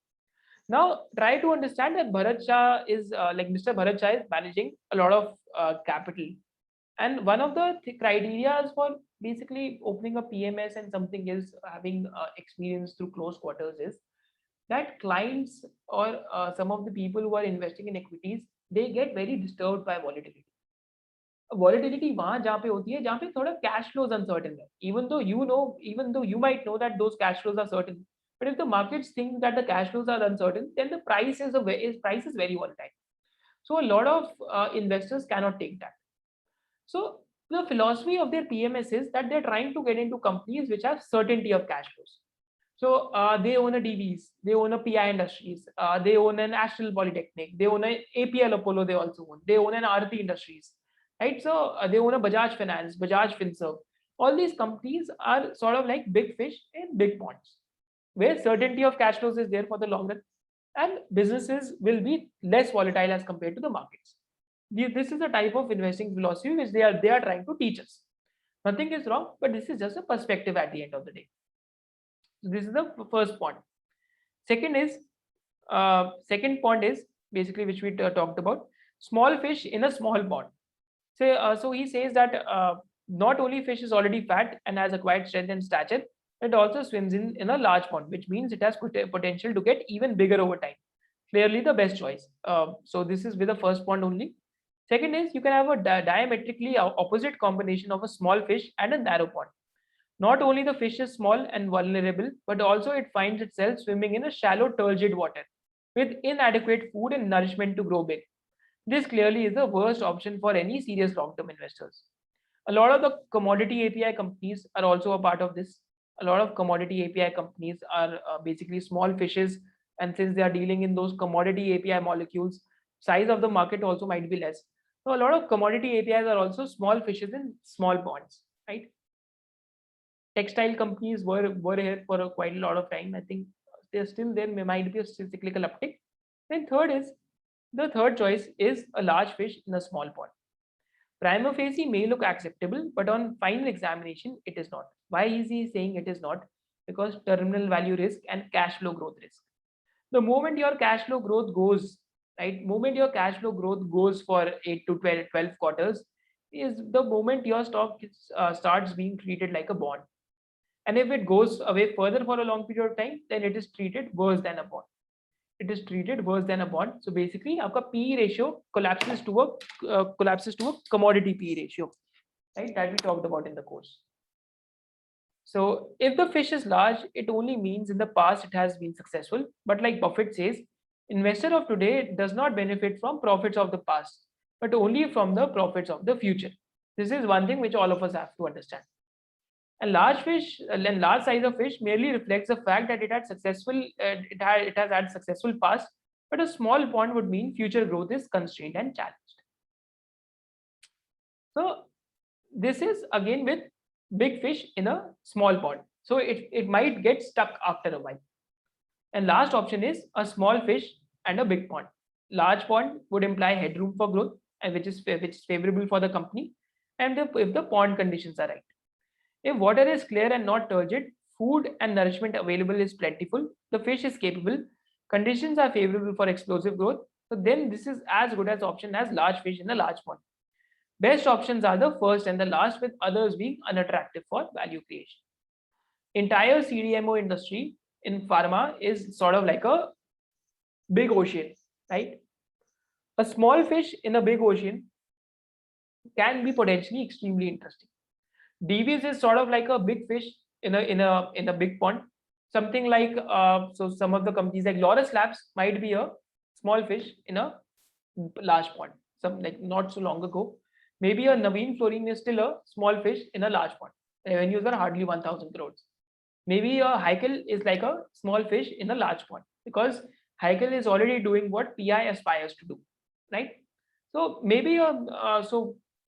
Now try to understand that Bharat Shah is like Mr. Bharat Shah is managing a lot of capital, and one of the criteria for basically opening a PMS and something is having experience through close quarters is that clients or some of the people who are investing in equities, they get very disturbed by volatility. Volatility वहां जहाँ पे होती है जहाँ पे थोड़ा cash flows uncertain है. Even though you might know that those cash flows are certain, but if the markets think that the cash flows are uncertain, then the price is very volatile. So a lot of investors cannot take that. So the philosophy of their PMS is that they're trying to get into companies which have certainty of cash flows. So they own a DBs, they own a PI Industries, they own an Astral Polytechnic, they own an APL Apollo, they also own. They own an Aarti Industries, right? So they own a Bajaj Finance, Bajaj Finserv. All these companies are sort of like big fish in big ponds, where certainty of cash flows is there for the long run, and businesses will be less volatile as compared to the markets. This is a type of investing philosophy which they are trying to teach us. Nothing is wrong, but this is just a perspective at the end of the day. So this is the first point. Second point is basically which we talked about, small fish in a small pond. So he says that not only fish is already fat and has acquired strength and stature, it also swims in a large pond, which means it has potential to get even bigger over time. Clearly the best choice. So this is with the first pond only. Second is you can have a diametrically opposite combination of a small fish and a narrow pond. Not only the fish is small and vulnerable, but also it finds itself swimming in a shallow turgid water with inadequate food and nourishment to grow big. This clearly is the worst option for any serious long-term investors. A lot of the commodity API companies are also a part of this. A lot of commodity API companies are basically small fishes, and since they are dealing in those commodity API molecules, size of the market also might be less. So a lot of commodity APIs are also small fishes in small ponds, right? Textile companies were here for quite a lot of time. I think they're still there. Might be a cyclical uptick. Then the third choice is a large fish in a small pond. Prima facie may look acceptable, but on final examination, it is not. Why is he saying it is not? Because terminal value risk and cash flow growth risk. The moment your cash flow growth goes, right, moment your cash flow growth goes for 8 to 12 quarters, is the moment your stock starts being treated like a bond. And if it goes away further for a long period of time, then it is treated worse than a bond. It is treated worse than a bond. So basically, our PE ratio collapses to a commodity PE ratio, right? That we talked about in the course. So if the fish is large, it only means in the past it has been successful. But like Buffett says, investor of today does not benefit from profits of the past, but only from the profits of the future. This is one thing which all of us have to understand. And large size of fish merely reflects the fact that it has had successful past, but a small pond would mean future growth is constrained and challenged. So this is again with big fish in a small pond. So it might get stuck after a while. And last option is a small fish and a big pond. Large pond would imply headroom for growth, and which is favorable for the company, and if the pond conditions are right. If water is clear and not turgid, food and nourishment available is plentiful, the fish is capable, conditions are favorable for explosive growth, so then this is as good as option as large fish in a large pond. Best options are the first and the last, with others being unattractive for value creation. Entire CDMO industry in pharma is sort of like a big ocean, right? A small fish in a big ocean can be potentially extremely interesting. Divi's is sort of like a big fish in a big pond. Something like so some of the companies like Laurus Labs might be a small fish in a large pond. Some like not so long ago, maybe a Naveen Fluorine is still a small fish in a large pond. Revenues are hardly 1,000 crores. Maybe a Heikel is like a small fish in a large pond, because Heikel is already doing what PI aspires to do, right? So maybe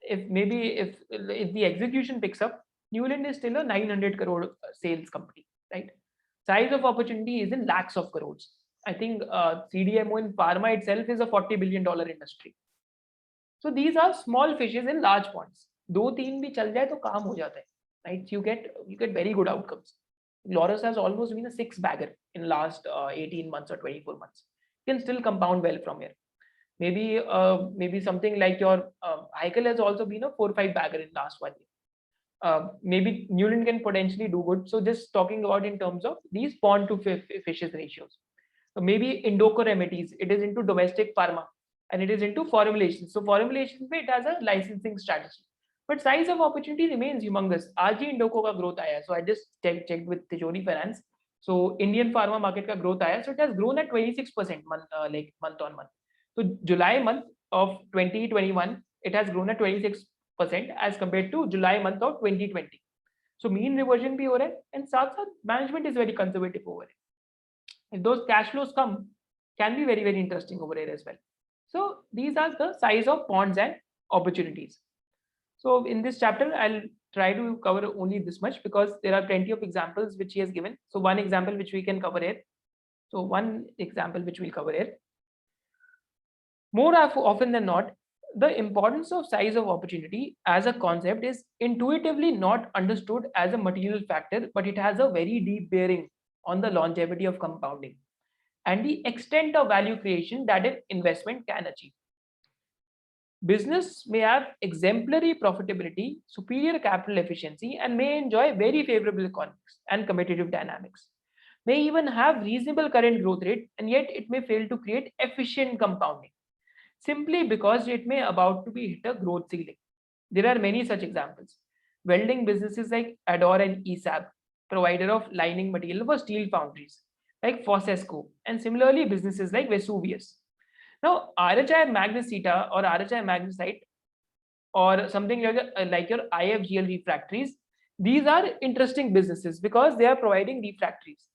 if the execution picks up, Newland is still a 900 crore sales company, right? Size of opportunity is in lakhs of crores. I think CDMO in pharma itself is a $40 billion industry. So these are small fishes in large ponds. दो तीन भी चल जाए तो काम हो जाता है, right? You get very good outcomes. Laurus has almost been a 6-bagger in last 18 months or 24 months. You can still compound well from here. Maybe something like your Heikel has also been a 4-5-bagger in last 1 year. Maybe Newland can potentially do good. So just talking about in terms of these pond to fishes ratios. So maybe Indoco Remedies, it is into domestic pharma and it is into formulation. So formulation it has a licensing strategy. But size of opportunity remains humongous. आज ही Indoco का growth आया. So I just checked with Tijori Finance. So Indian pharma market का growth आया. So it has grown at 26% month on month. So July month of 2021, it has grown at 26% as compared to July month of 2020. So mean reversion भी हो रहा है, and साथ साथ management is very conservative over it. If those cash flows come, can be very, very interesting over here as well. So these are the size of ponds and opportunities. So in this chapter, I'll try to cover only this much because there are plenty of examples which he has given. So one example which we can cover here. So one example which we'll cover here. More often than not, the importance of size of opportunity as a concept is intuitively not understood as a material factor, but it has a very deep bearing on the longevity of compounding and the extent of value creation that an investment can achieve. Business may have exemplary profitability, superior capital efficiency, and may enjoy very favorable economics and competitive dynamics. May even have reasonable current growth rate, and yet it may fail to create efficient compounding, simply because it may about to be hit a growth ceiling. There are many such examples. Welding businesses like Ador and ESAB, provider of lining material for steel foundries, like Fossesco, and similarly businesses like Vesuvius. Now, RHI Magnesita or RHI Magnesite or something like your IFGL refractories, these are interesting businesses because they are providing refractories,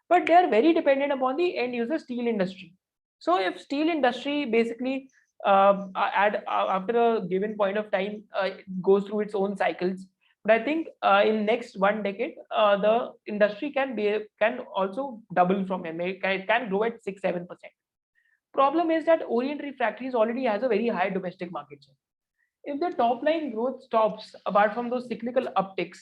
but they are very dependent upon the end user steel industry. So if steel industry basically after a given point of time, it goes through its own cycles. But I think in next 1 decade, the industry can also double from here. It can grow at 6-7%. Problem is that Orient Refractories already has a very high domestic market share. If the top line growth stops apart from those cyclical upticks,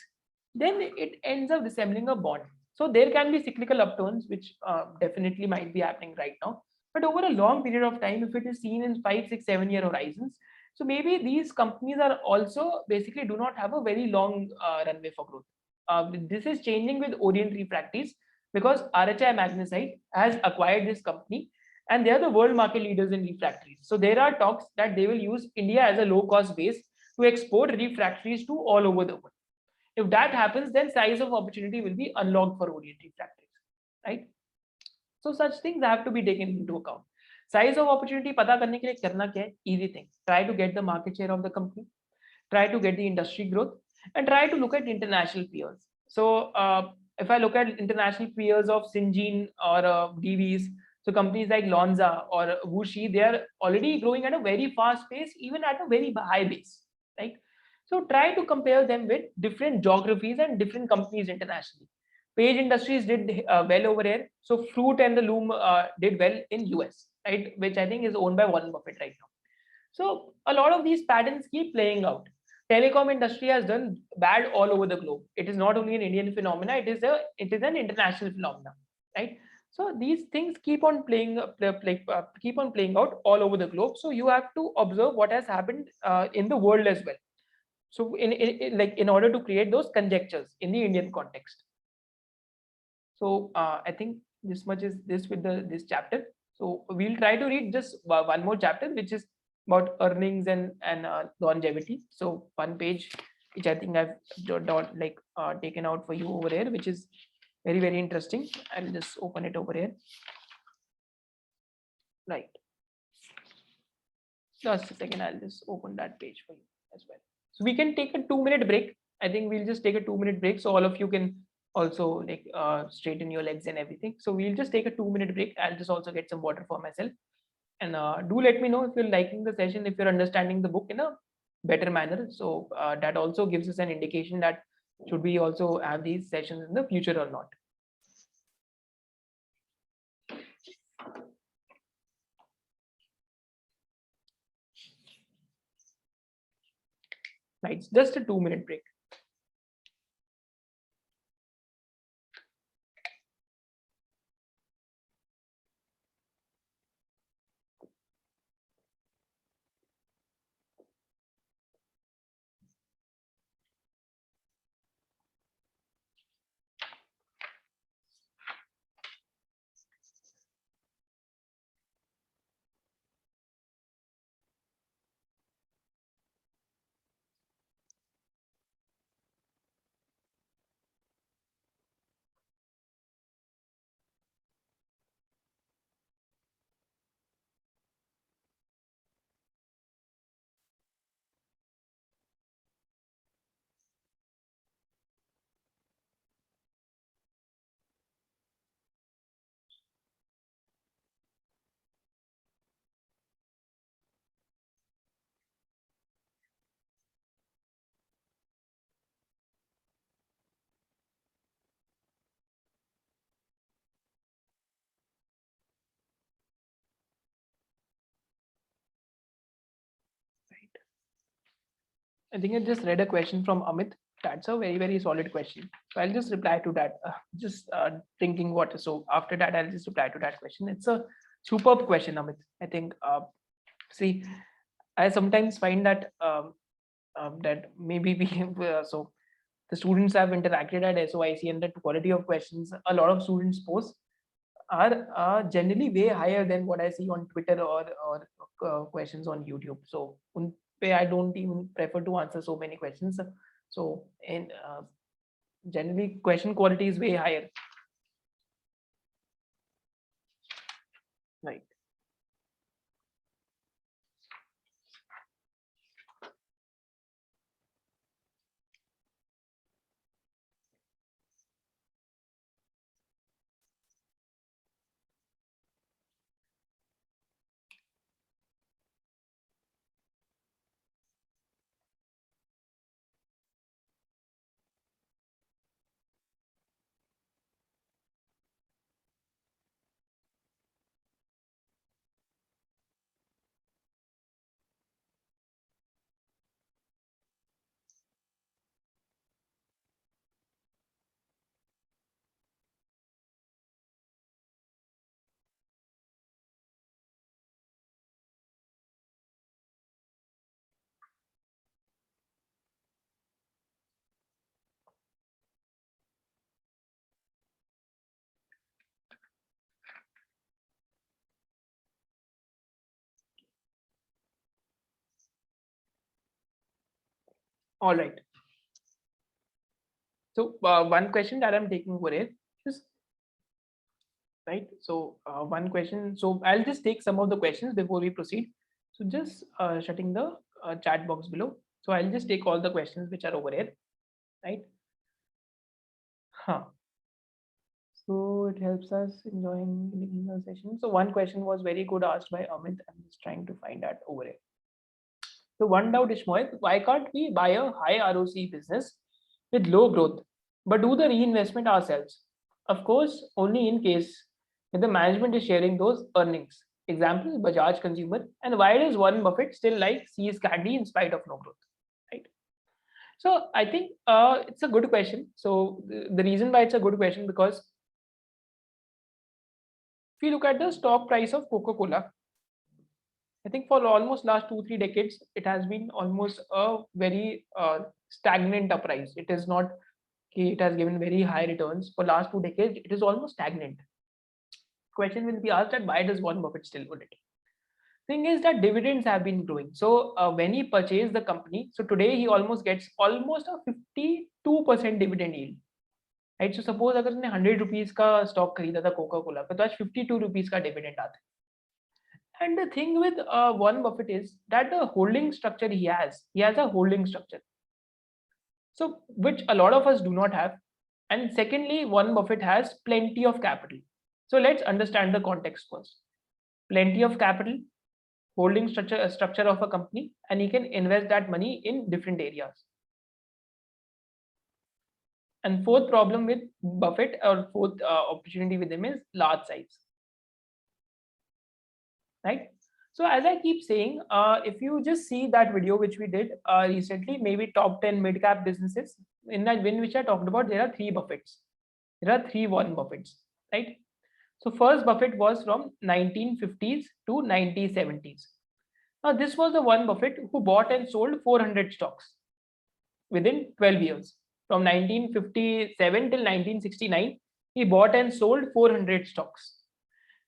then it ends up resembling a bond. So there can be cyclical upturns, which definitely might be happening right now. But over a long period of time, if it is seen in 5, 6, 7 year horizons, so maybe these companies are also basically do not have a very long runway for growth. This is changing with Orient Refractories because RHI Magnesite has acquired this company and they are the world market leaders in refractories. So there are talks that they will use India as a low-cost base to export refractories to all over the world. If that happens, then size of opportunity will be unlocked for Orient Refractories, right? So such things have to be taken into account. Size of opportunity पता करने के लिए करना क्या है? Easy thing. Try to get the market share of the company. Try to get the industry growth and try to look at international peers. So if I look at international peers of Syngene or DVs, so companies like Lonza or Wuxi, they are already growing at a very fast pace, even at a very high base, right? So try to compare them with different geographies and different companies internationally. Page Industries did well over here. So Fruit and the Loom did well in US, right? Which I think is owned by Warren Buffett right now. So a lot of these patterns keep playing out. Telecom industry has done bad all over the globe. It is not only an Indian phenomena; it is an international phenomena, right? So these things keep on keep on playing out all over the globe. So you have to observe what has happened in the world as well. So in order to create those conjectures in the Indian context. So I think this much is this with this chapter. So we'll try to read just one more chapter, which is about earnings and longevity. So one page, which I think I've taken out for you over here, which is very interesting. I'll just open it over here. Right. Just a second. I'll just open that page for you as well. So we can take a 2 minute break. I think we'll just take a 2 minute break so all of you can also straighten your legs and everything. So we'll just take a 2 minute break. I'll just also get some water for myself. And do let me know if you're liking the session, if you're understanding the book in a better manner. So that also gives us an indication that should we also have these sessions in the future or not. Right, just a 2 minute break. I think I just read a question from Amit. That's a very solid question. So I'll just reply to that. Just thinking what. So after that, I'll just reply to that question. It's a superb question, Amit. I think. See, I sometimes find that that maybe we so the students have interacted at SOIC and the quality of questions a lot of students post are generally way higher than what I see on Twitter or questions on YouTube. So I don't even prefer to answer so many questions. So in generally question quality is way higher. Right. All right. So one question that I'm taking over here is, right. So one question. So I'll just take some of the questions before we proceed. So just shutting the chat box below. So I'll just take all the questions which are over here, right? Huh. So it helps us enjoying the email session. So one question was very good asked by Amit. I'm just trying to find that over here. So one doubt is, Mohit, why can't we buy a high ROC business with low growth, but do the reinvestment ourselves? Of course, only in case if the management is sharing those earnings. Example, Bajaj Consumer. And why does Warren Buffett still like sees candy in spite of no growth? Right. So I think it's a good question. So the reason why it's a good question, because if you look at the stock price of Coca-Cola, I think for almost last 2-3 decades, it has been almost a very stagnant uprise. It is not, it has given very high returns for last 2 decades. It is almost stagnant. Question will be asked that why does Warren Buffett still own it? Thing is that dividends have been growing. So when he purchased the company, so today he almost gets almost a 52% dividend yield. Right? So suppose अगर उसने 100 rupees का stock खरीदा था Coca Cola का, तो आज 52 rupees का dividend आता है. And the thing with Warren Buffett is that the holding structure he has a holding structure. So which a lot of us do not have. And secondly, Warren Buffett has plenty of capital. So let's understand the context first. Plenty of capital, holding structure of a company, and he can invest that money in different areas. And fourth problem with Buffett, or fourth opportunity with him, is large size. Right? So as I keep saying, if you just see that video which we did recently, maybe top 10 mid-cap businesses, in that win which I talked about, there are 3 Buffetts. There are 3 Warren Buffetts, right? So first Buffett was from 1950s to 1970s. Now this was the Warren Buffett who bought and sold 400 stocks within 12 years. From 1957 till 1969, he bought and sold 400 stocks.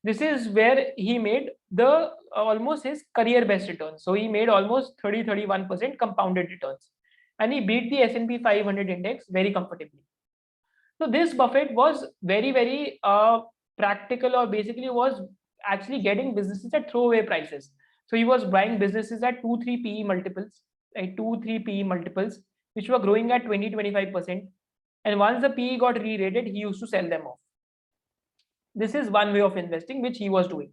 This is where he made the almost his career best returns. So he made almost 30-31% compounded returns, and he beat the S&P 500 index very comfortably. So this Buffett was very practical, or basically was actually getting businesses at throwaway prices. So he was buying businesses at 2-3 PE multiples, right? 2-3 PE multiples, which were growing at 20-25%. And once the PE got re-rated, he used to sell them off. This is one way of investing which he was doing.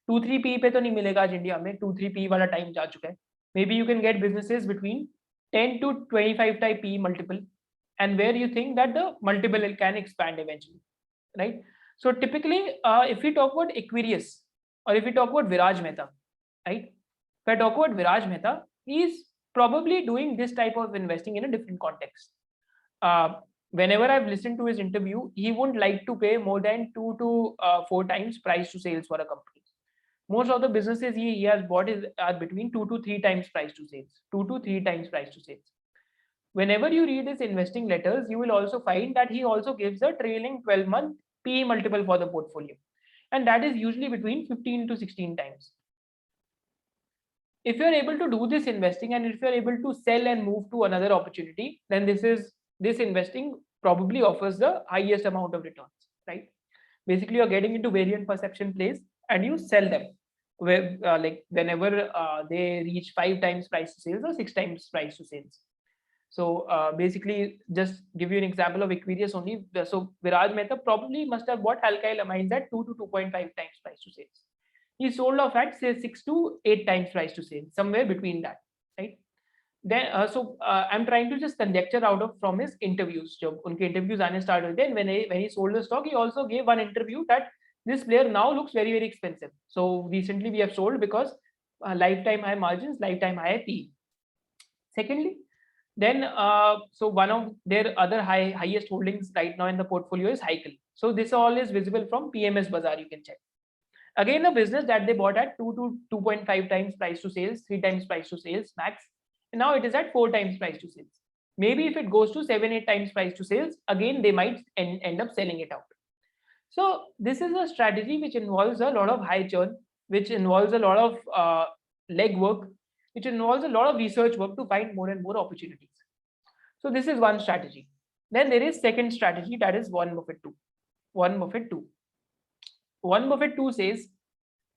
2-3 PE पे तो नहीं मिलेगा आज India में, 2-3 PE वाला time जा चुका है. Maybe you can get businesses between 10 to 25 type PE multiple, and where you think that the multiple can expand eventually, right? So typically, if we talk about Equirius, or if we talk about Viraj Mehta, right? If I talk about Viraj Mehta, he is probably doing this type of investing in a different context. Whenever I've listened to his interview, he wouldn't like to pay more than 2 to 4 times price to sales for a company. Most of the businesses he has bought are between 2 to 3 times price to sales. 2 to 3 times price to sales. Whenever you read his investing letters, you will also find that he also gives a trailing 12-month PE multiple for the portfolio. And that is usually between 15 to 16 times. If you're able to do this investing, and if you're able to sell and move to another opportunity, then this investing probably offers the highest amount of returns, right? Basically, you're getting into variant perception plays and you sell them where like whenever they reach 5 times price to sales or 6 times price to sales. So basically, just give you an example of Equirius only. So Viraj Mehta probably must have bought alkyl amines at 2 to 2.5 times price to sales. He sold off at say 6 to 8 times price to sales, somewhere between that, right? Then I'm trying to just conjecture out of from his interviews. जब उनके interviews आने start हुए थे, and when he sold the stock, he also gave one interview that this player now looks very expensive. So recently we have sold because lifetime high margins, lifetime high PE. Secondly, then so one of their other highest holdings right now in the portfolio is Heikel. So this all is visible from PMS Bazaar. You can check. Again, a business that they bought at 2 to 2.5 times price to sales, 3 times price to sales max. And now it is at 4 times price to sales. Maybe if it goes to 7-8 times price to sales, again they might end up selling it out. So this is a strategy which involves a lot of high churn, which involves a lot of leg work, which involves a lot of research work to find more and more opportunities. So this is one strategy. Then there is second strategy, that is Warren Buffett 2. Warren Buffett 2. Warren Buffett 2 says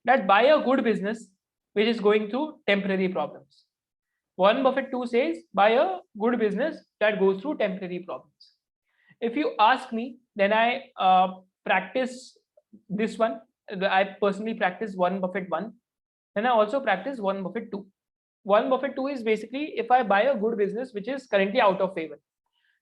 that buy a good business which is going through temporary problems. Warren Buffett 2 says buy a good business that goes through temporary problems. If you ask me, then I practice this one. I personally practice Warren Buffett 1. Then I also practice Warren Buffett 2. Warren Buffett 2 is basically if I buy a good business which is currently out of favor.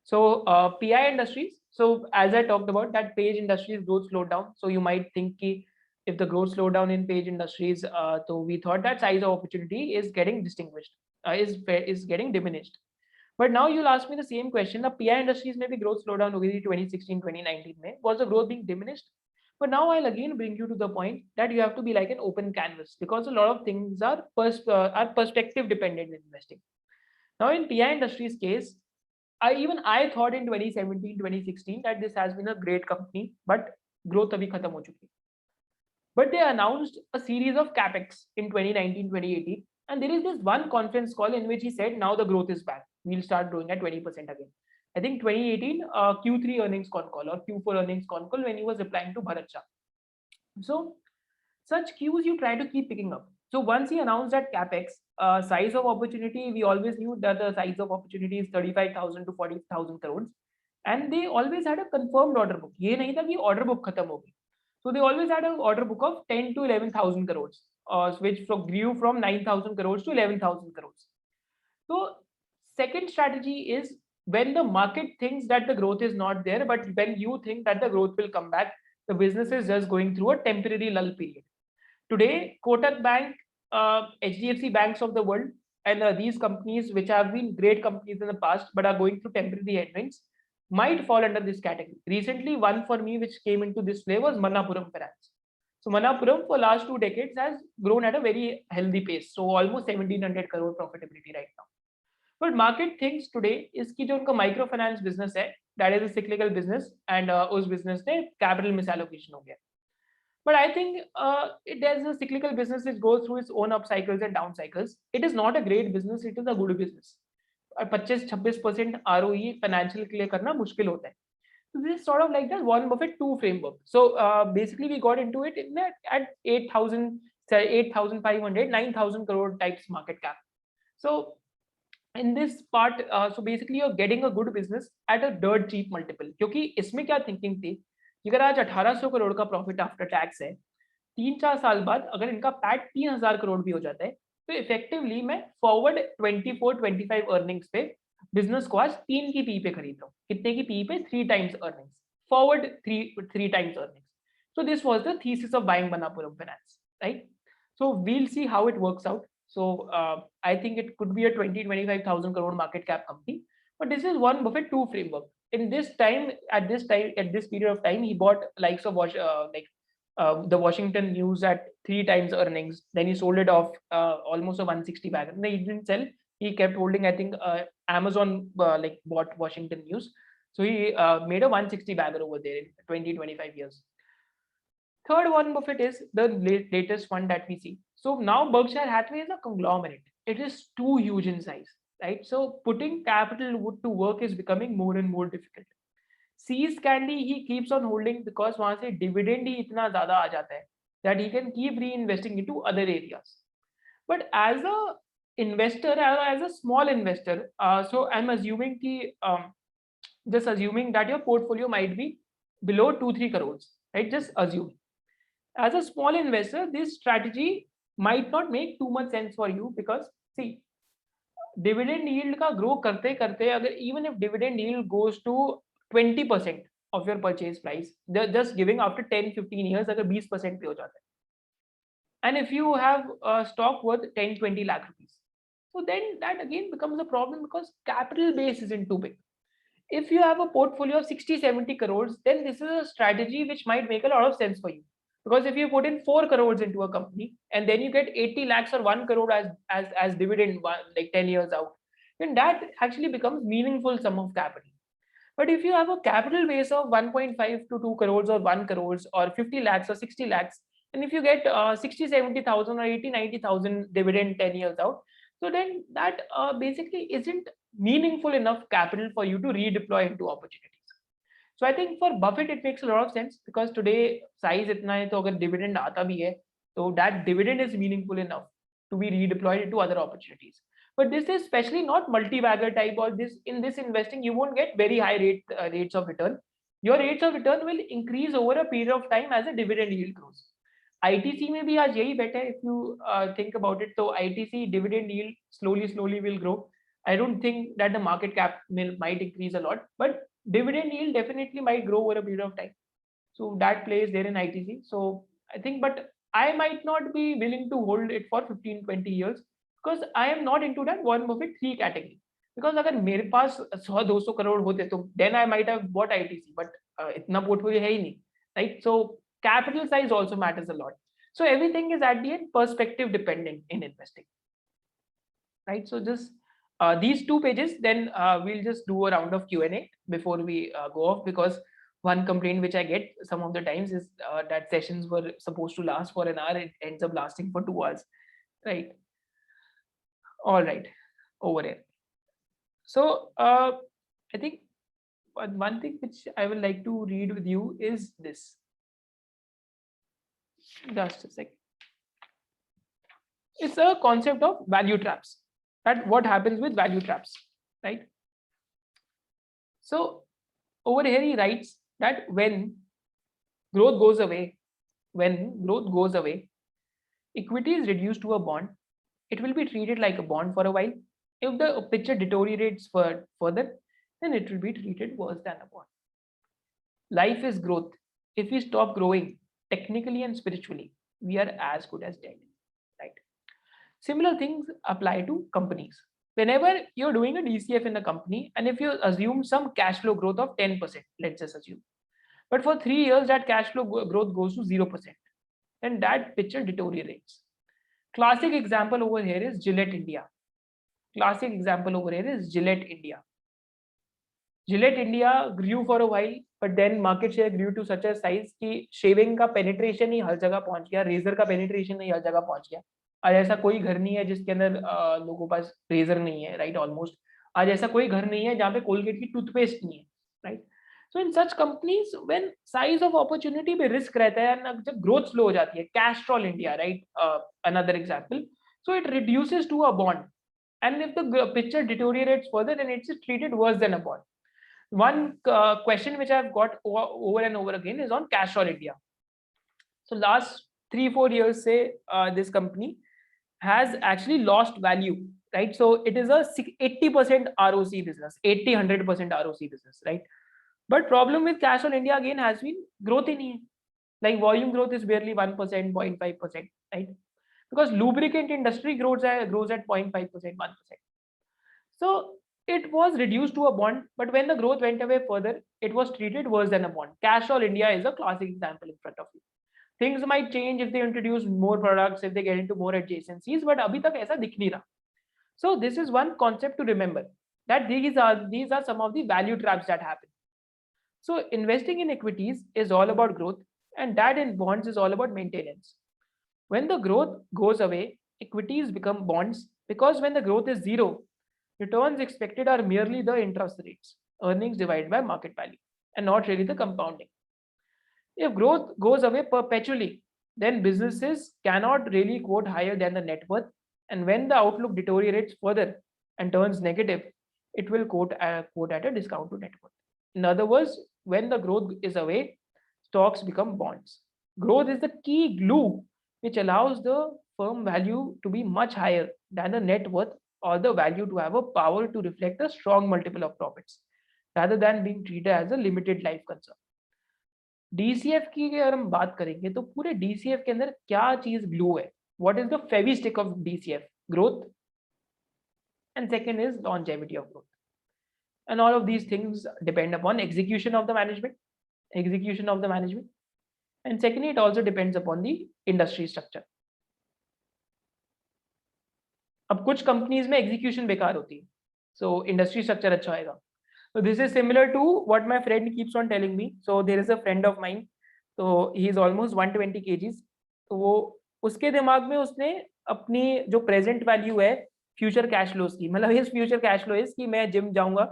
So PI Industries. So as I talked about that Page Industries growth slowed down. So you might think if the growth slowed down in Page Industries, so we thought that size of opportunity is getting distinguished, is getting diminished. But now you'll ask me the same question. The PI Industries में भी growth slowdown हो गई थी 2016, 2019 में. Was the growth being diminished? But now I'll again bring you to the point that you have to be like an open canvas because a lot of things are perspective dependent in investing. Now in PI Industries case, I thought in 2017, 2016 that this has been a great company, but growth अभी खत्म हो चुकी. But they announced a series of capex in 2019, 2018, and there is this one conference call in which he said, now the growth is back. We'll start growing at 20% again. I think 2018 Q3 earnings con call or Q4 earnings con call when he was replying to Bharat Shah. So such cues you try to keep picking up. So once he announced that capex, size of opportunity, we always knew that the size of opportunity is 35,000 to 40,000 crores, and they always had a confirmed order book. ये नहीं था कि order book खत्म हो गई. So they always had an order book of 10 to 11,000 crores, which grew from 9,000 crores to 11,000 crores. So second strategy is when the market thinks that the growth is not there, but when you think that the growth will come back, the business is just going through a temporary lull period. Today, Kotak Bank, HDFC banks of the world, and these companies which have been great companies in the past but are going through temporary headwinds might fall under this category. Recently, one for me which came into this play was Manappuram Finance. So Manappuram for last 2 decades has grown at a very healthy pace. So almost 1700 crore profitability right now. But market thinks today is कि जो उनका microfinance business है, that is a cyclical business, and उस business में capital misallocation हो गया. But I think there's a cyclical business which goes through its own up cycles and down cycles. It is not a great business, it is a good business. 25-26% ROE financial के लिए करना मुश्किल होता है. So this is sort of like the Warren Buffett 2 framework. So basically we got into it in at 8,500, 9,000 crore types market cap. So in this part, so basically you're getting a good business at a dirt cheap multiple. क्योंकि इसमें क्या thinking थी कि अगर आज 1800 करोड़ का profit after tax है, 3-4 साल बाद अगर इनका पैट 3000 करोड़ भी हो जाता है, तो इफेक्टिवली मैं फॉरवर्ड 24-25 अर्निंग्स पे बिजनेस को आज 3 की पी पे खरीद रहा हूँ. कितने की पी पे? 3 times earnings, forward 3 times earnings. So this was the thesis of buying Manappuram Finance, right? So we'll see how it works out. So I think it could be a 20-25,000 crore market cap company, but this is Warren Buffett 2 framework. In this time, at this period of time, he bought likes of the Washington News at 3 times earnings. Then he sold it off almost a 160 bagger. No, he didn't sell. He kept holding. I think Amazon bought Washington News, so he made a 160 bagger over there in 20-25 years. Third Warren Buffett is the latest one that we see. So now Berkshire Hathaway is a conglomerate. It is too huge in size, right? So putting capital to work is becoming more and more difficult. Seas Candy he keeps on holding because वहाँ से dividend ही इतना ज़्यादा आ जाता है that he can keep reinvesting into other areas. But as a investor, as a small investor, so I'm assuming just assuming that your portfolio might be below 2-3 crores, right? Just assuming. As a small investor, this strategy might not make too much sense for you because see, dividend yield का grow करते करते अगर even if dividend yield goes to 20% of your purchase price, they're just giving after 10-15 years अगर 20% पे हो जाता है, and if you have a stock worth 10-20 lakh rupees, so then that again becomes a problem because capital base isn't too big. If you have a portfolio of 60-70 crores, then this is a strategy which might make a lot of sense for you. Because if you put in 4 crores into a company and then you get 80 lakhs or 1 crore as dividend like 10 years out, then that actually becomes meaningful sum of capital. But if you have a capital base of 1.5 to 2 crores or 1 crores or 50 lakhs or 60 lakhs, and if you get 60-70,000 or 80-90,000 dividend 10 years out, so then that basically isn't meaningful enough capital for you to redeploy into opportunities. So I think for Buffett it makes a lot of sense because today size itna hai, to agar dividend aata bhi hai, so that dividend is meaningful enough to be redeployed into other opportunities. But this is especially not multi-bagger type, or this in this investing you won't get very high rates of return. Your rates of return will increase over a period of time as a dividend yield grows. ITC में भी आज यही bet है, if you think about it. So ITC dividend yield slowly will grow. I don't think that the market cap might increase a lot, but dividend yield definitely might grow over a period of time. So that plays there in ITC. So I think, but I might not be willing to hold it for 15-20 years because I am not into that Warren Buffett 3 category. Because अगर मेरे पास 100-200 करोड़ होते तो then I might have bought ITC, but इतना portfolio है ही नहीं, right? So capital size also matters a lot. So everything is at the end perspective dependent in investing, right? So just these 2 pages, then we'll just do a round of Q&A before we go off, because one complaint which I get some of the times is that sessions were supposed to last for an hour, it ends up lasting for 2 hours, right? All right, over here. So I think one thing which I would like to read with you is this. Just a second. It's a concept of value traps. That what happens with value traps, right? So over here he writes that when growth goes away, equity is reduced to a bond. It will be treated like a bond for a while. If the picture deteriorates further, then it will be treated worse than a bond. Life is growth. If we stop growing technically and spiritually, we are as good as dead, right? Similar things apply to companies. Whenever you're doing a DCF in a company, and if you assume some cash flow growth of 10%, let's just assume, but for 3 years that cash flow growth goes to 0%, then that picture deteriorates. Classic example over here is Gillette India. Gillette India grew for a while, but then market share grew to such a size कि shaving का penetration ही हर जगह पहुंच गया, razor का penetration ही हर जगह पहुंच गया. आज ऐसा कोई घर नहीं है जिसके अंदर लोगों पास razor नहीं है, right? Almost. आज ऐसा कोई घर नहीं है जहाँ पे Colgate की toothpaste नहीं है, right? So in such companies, when size of opportunity पे risk रहता है, and जब growth slow हो जाती है, Castrol India, right? Another example. So it reduces to a bond, and if the picture deteriorates further, then it's treated worse than a bond. One question which I've got over and over again is on Castrol India. So last 3-4 years, say this company has actually lost value, right? So it is a 80% ROC business, 80-100% ROC business, right? But problem with Castrol India again has been growth in here. Like volume growth is barely 1%, 0.5%, right? Because lubricant industry grows at 0.5%, 1%. So it was reduced to a bond, but when the growth went away further, it was treated worse than a bond. Castrol India is a classic example in front of you. Things might change if they introduce more products, if they get into more adjacencies, but abhi tak aisa dikh nahi raha. So this is one concept to remember, that these are some of the value traps that happen. So investing in equities is all about growth, and that in bonds is all about maintenance. When the growth goes away, equities become bonds, because when the growth is zero, returns expected are merely the interest rates, earnings divided by market value, and not really the compounding. If growth goes away perpetually, then businesses cannot really quote higher than the net worth, and when the outlook deteriorates further and turns negative, it will quote at a discount to net worth. In other words, when the growth is away, stocks become bonds. Growth is the key glue which allows the firm value to be much higher than the net worth, or the value to have a power to reflect a strong multiple of profits, rather than being treated as a limited life concern. DCF की अगर हम बात करेंगे तो पूरे DCF के अंदर क्या चीज ग्लू है? What is the fevistick of DCF? Growth, and second is longevity of growth. And all of these things depend upon execution of the management, and secondly, it also depends upon the industry structure. अब कुछ companies में execution बेकार होती है, so industry structure अच्छा आएगा. So this is similar to what my friend keeps on telling me. So there is a friend of mine, so he is almost 120 kgs. तो वो उसके दिमाग में उसने अपनी जो प्रेजेंट वैल्यू है फ्यूचर कैश फ्लोज की, मतलब इस फ्यूचर कैश फ्लो इज कि मैं जिम जाऊंगा,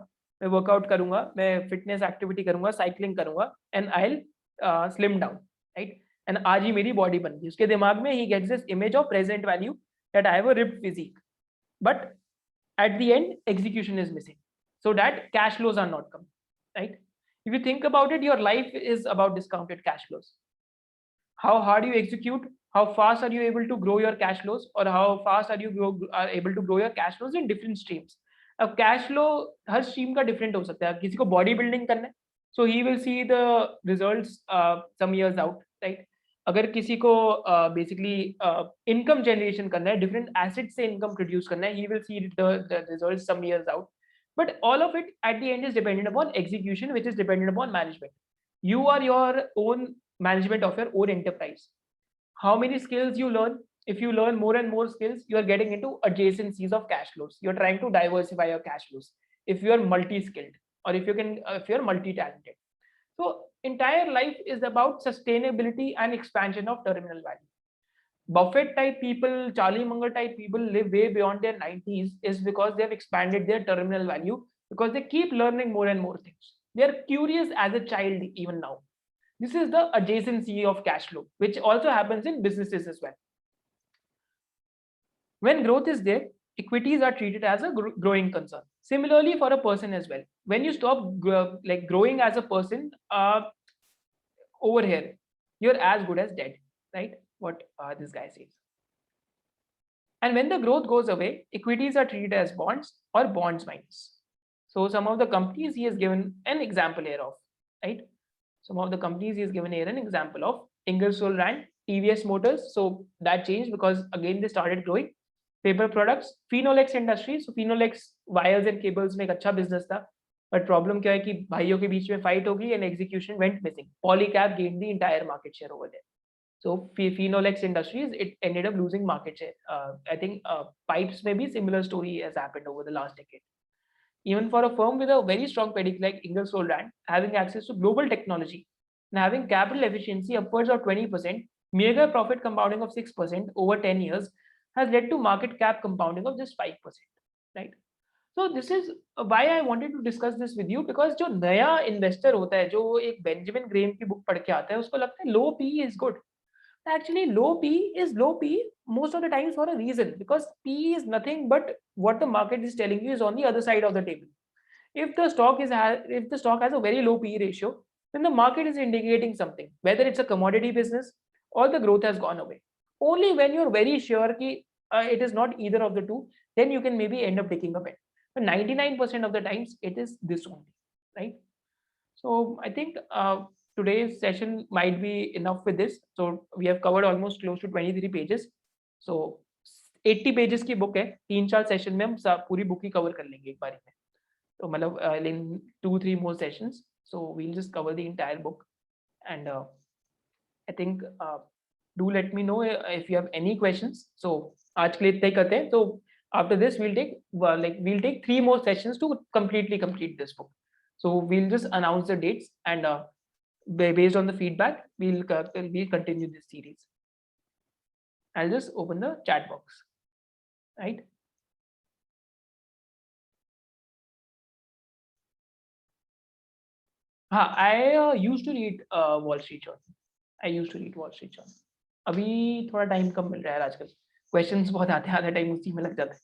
मैं वर्कआउट करूंगा, मैं फिटनेस एक्टिविटी करूंगा, साइकिलिंग करूंगा, and I will slim down, right, and आज ही मेरी बॉडी बन गई। उसके दिमाग में ही gets this image of present value that I have a ripped physique, but at the end execution is missing, so that cash flows are not coming, right? If you think about it, your life is about discounted cash flows. How hard you execute, how fast are you able to grow your cash flows, or how fast are able to grow your cash flows in different streams. अब cash flow हर stream का different हो सकता है। किसी को body building करना है, so he will see the results some years out, right? अगर किसी को बेसिकली इनकम जनरेशन करना है, डिफरेंट एसेट से इनकम प्रोड्यूस करना है, he will see the results some years out, but all of it at the end is dependent upon execution, which is dependent upon management. You are your own management of your own enterprise. How many skills you learn? If you learn more and more skills, you are getting into adjacencies of cash flows. You're trying to diversify your cash flows. If you are multi-skilled, or if you're multi-talented. So entire life is about sustainability and expansion of terminal value. Buffett type people, Charlie Munger type people live way beyond their 90s is because they have expanded their terminal value, because they keep learning more and more things. They are curious as a child even now. This is the adjacency of cash flow, which also happens in businesses as well. When growth is there, equities are treated as a growing concern. Similarly for a person as well. When you stop growing as a person, over here, you're as good as dead, right? What this guy says. And when the growth goes away, equities are treated as bonds or bonds minus. So some of the companies he has given an example here of, right? Some of the companies he has given here an example of: Ingersoll Rand, TVS Motors. So that changed because again they started growing. Paper products, Phenolics Industries. So Phenolics wires and cables में एक अच्छा business था, but problem क्या है कि भाइयों के बीच में fight होगी and execution went missing. Polycab gained the entire market share over there. So Phenolics Industries, it ended up losing market share. I think pipes maybe similar story has happened over the last decade. Even for a firm with a very strong pedigree like Ingersoll Rand, having access to global technology and having capital efficiency upwards of 20%, mega profit compounding of 6% over 10 years has led to market cap compounding of just 5%, right? So this is why I wanted to discuss this with you, because जो नया investor होता है, जो एक Benjamin Graeme की book पढ़ के आता है, उसको लगता है low PE is good. Actually, low PE is low PE most of the times for a reason, because PE is nothing but what the market is telling you is on the other side of the table. If the stock has a very low PE ratio, then the market is indicating something, whether it's a commodity business or the growth has gone away. Only when you're very sure that it is not either of the two, then you can maybe end up taking a bet. But 99% of the times it is this only, right? So I think today's session might be enough with this. So we have covered almost close to 23 pages. So 80 pages की book है, 3-4 session में हम पूरी book ही cover कर लेंगे एक बारी में. So मतलब in 2-3 more sessions, so we'll just cover the entire book. And I think do let me know if you have any questions. So आज के लिए इतना ही करते हैं. So after this we'll take 3 more sessions to completely complete this book. So we'll just announce the dates, and based on the feedback, we'll continue this series. I'll just open the chat box, right? I used to read Wall Street Journal. अभी थोड़ा time कम मिल रहा है आजकल, questions बहुत आते हैं, आधा time उसी में लग जाता है.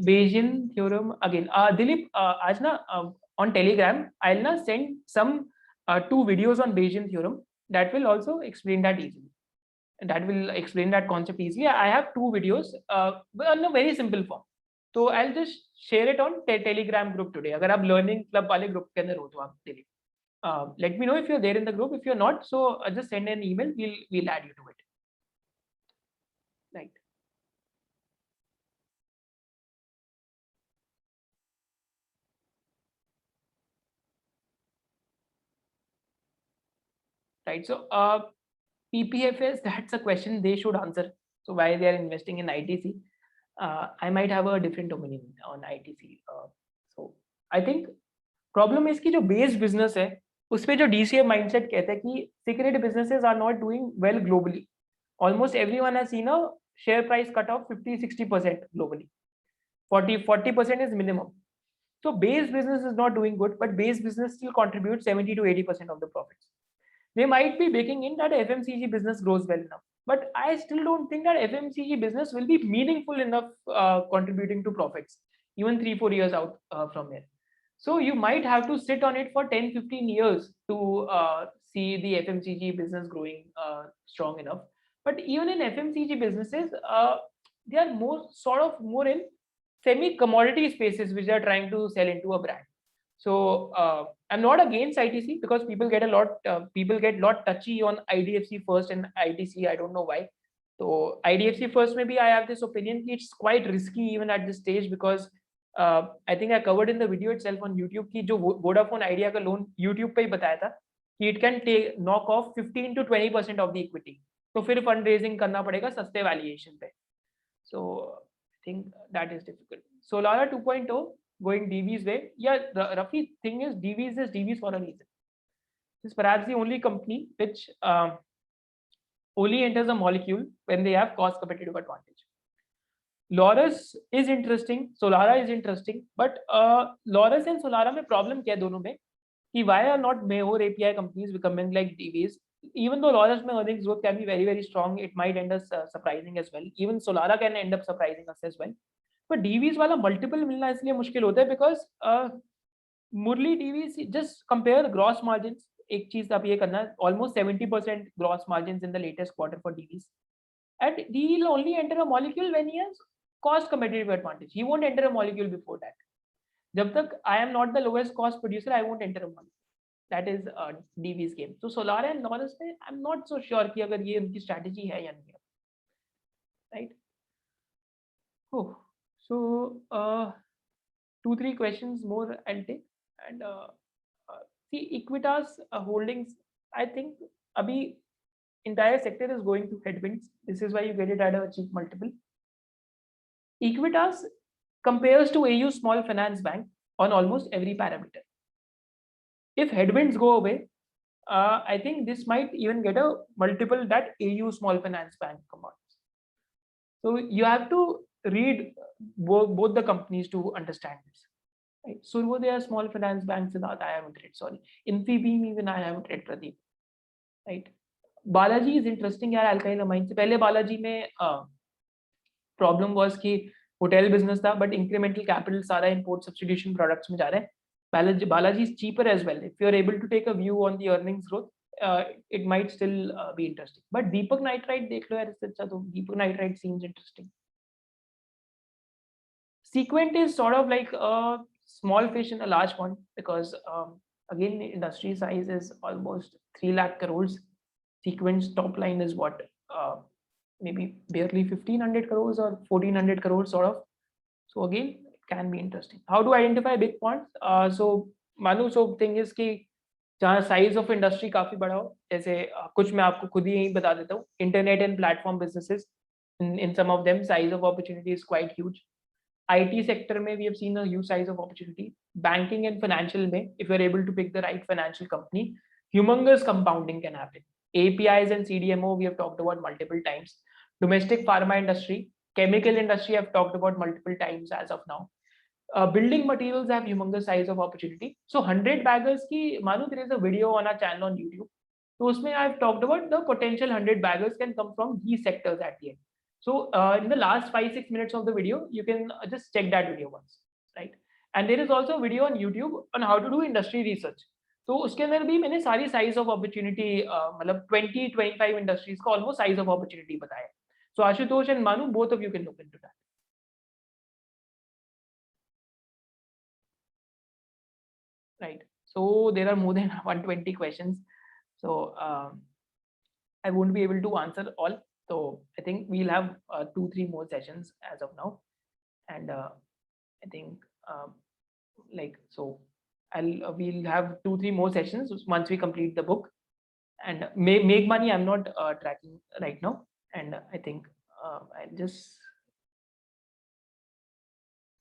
Bayesian theorem again. Dilip, आज ना on Telegram, I'll na send some 2 videos on Bayesian theorem that will also explain that easily. That will explain that concept easily. I have 2 videos in a very simple form. So I'll just share it on Telegram group today. अगर आप learning club वाले group के अंदर हो तो आप Dilip. Let me know if you're there in the group. If you're not, so just send an email. We'll add you to it. Right. Right. So PPFS, that's a question they should answer. So why they are investing in ITC? I might have a different opinion on ITC. So I think problem is कि जो base business है, उस पे जो DCA mindset कहता है कि secret businesses are not doing well globally. Almost everyone has seen a share price cut off 50-60% globally. 40% is minimum. So base business is not doing good, but base business still contributes 70 to 80% of the profits. They might be baking in that FMCG business grows well enough, but I still don't think that FMCG business will be meaningful enough contributing to profits even 3-4 years out from here. So you might have to sit on it for 10-15 years to see the FMCG business growing strong enough. But even in FMCG businesses, they are more in semi commodity spaces which they are trying to sell into a brand. So I'm not against ITC because people get lot touchy on IDFC First and ITC. I don't know why. So IDFC First, maybe I have this opinion. It's quite risky even at this stage because I think I covered in the video itself on YouTube कि जो Vodafone Idea का loan YouTube पे ही बताया था कि it can take knock off 15 to 20% of the equity. तो फिर fundraising करना पड़ेगा सस्ते valuation पे. So I think that is difficult. Solara 2.0 going DV's way. Yeah, the roughly thing is DV's for a reason. This is perhaps the only company which only enters a molecule when they have cost competitive advantage. Laurus is interesting, Solara is interesting, but Laurus and Solara में problem क्या है दोनों में कि why are not more API companies becoming like DV's? Even though Laurus में earnings growth can be very very strong, it might end us surprising as well. Even Solara can end up surprising us as well. But DV's वाला multiple मिलना इसलिए मुश्किल होता है because Murli DV's just compare the gross margins. एक चीज आप ये करना है almost 70% gross margins in the latest quarter for DV's. And he will only enter a molecule when he has cost competitive advantage. He won't enter a molecule before that. जब तक I am not the lowest cost producer, I won't enter a molecule. That is DV's game. So Solara and Laurus में I'm not so sure कि अगर ये उनकी strategy है या नहीं है. Right? Oh, so 2-3 questions more I'll take. And see Equitas holdings, I think abhi entire sector is going to headwinds. This is why you get it at a cheap multiple. Equitas compares to AU Small Finance Bank on almost every parameter. If headwinds go away, I think this might even get a multiple that AU Small Finance Bank commands. So you have to read both the companies to understand this. Right? So they are Small Finance Banks that I haven't read. Sorry, Infibeam even I haven't read. Pradeep. Right? Balaji is interesting यार alkyl amine से पहले बालाजी में problem was कि hotel business था but incremental capital सारा import substitution products में जा रहे हैं. Balaji is cheaper as well. If you are able to take a view on the earnings growth, it might still be interesting. But Deepak Nitrite देख लो यार इससे अच्छा तो Deepak Nitrite seems interesting. Sequent is sort of like a small fish in a large pond because again the industry size is almost 3 lakh crores. Sequent's top line is what maybe barely 1500 crores or 1400 crores sort of. So again it can be interesting. How to identify big ponds? So Manu, so thing is कि जहाँ size of industry काफी बड़ा हो, जैसे कुछ मैं आपको खुद ही यही बता देता हूँ. Internet and platform businesses, in some of them size of opportunity is quite huge. IT sector में we have seen a huge size of opportunity. Banking and financial में, if you are able to pick the right financial company, humongous compounding can happen. APIs and CDMO we have talked about multiple times. Domestic pharma industry, chemical industry I've talked about multiple times as of now. Building materials have humongous size of opportunity. So 100 baggers की मानो there is a video on our channel on YouTube. So उसमें I've talked about the potential 100 baggers can come from these sectors at the end. So in the last 5-6 minutes of the video, you can just check that video once, right? And there is also a video on YouTube on how to do industry research. तो उसके अंदर भी मैंने सारी size of opportunity मतलब 20-25 industries का almost size of opportunity बताया. So Ashutosh and Manu, both of you can look into that. Right. So there are more than 120 questions. So I won't be able to answer all. So I think we'll have 2-3 more sessions as of now. And I think like, so we'll have 2-3 more sessions once we complete the book. And make money I'm not tracking right now. And I think I'll just,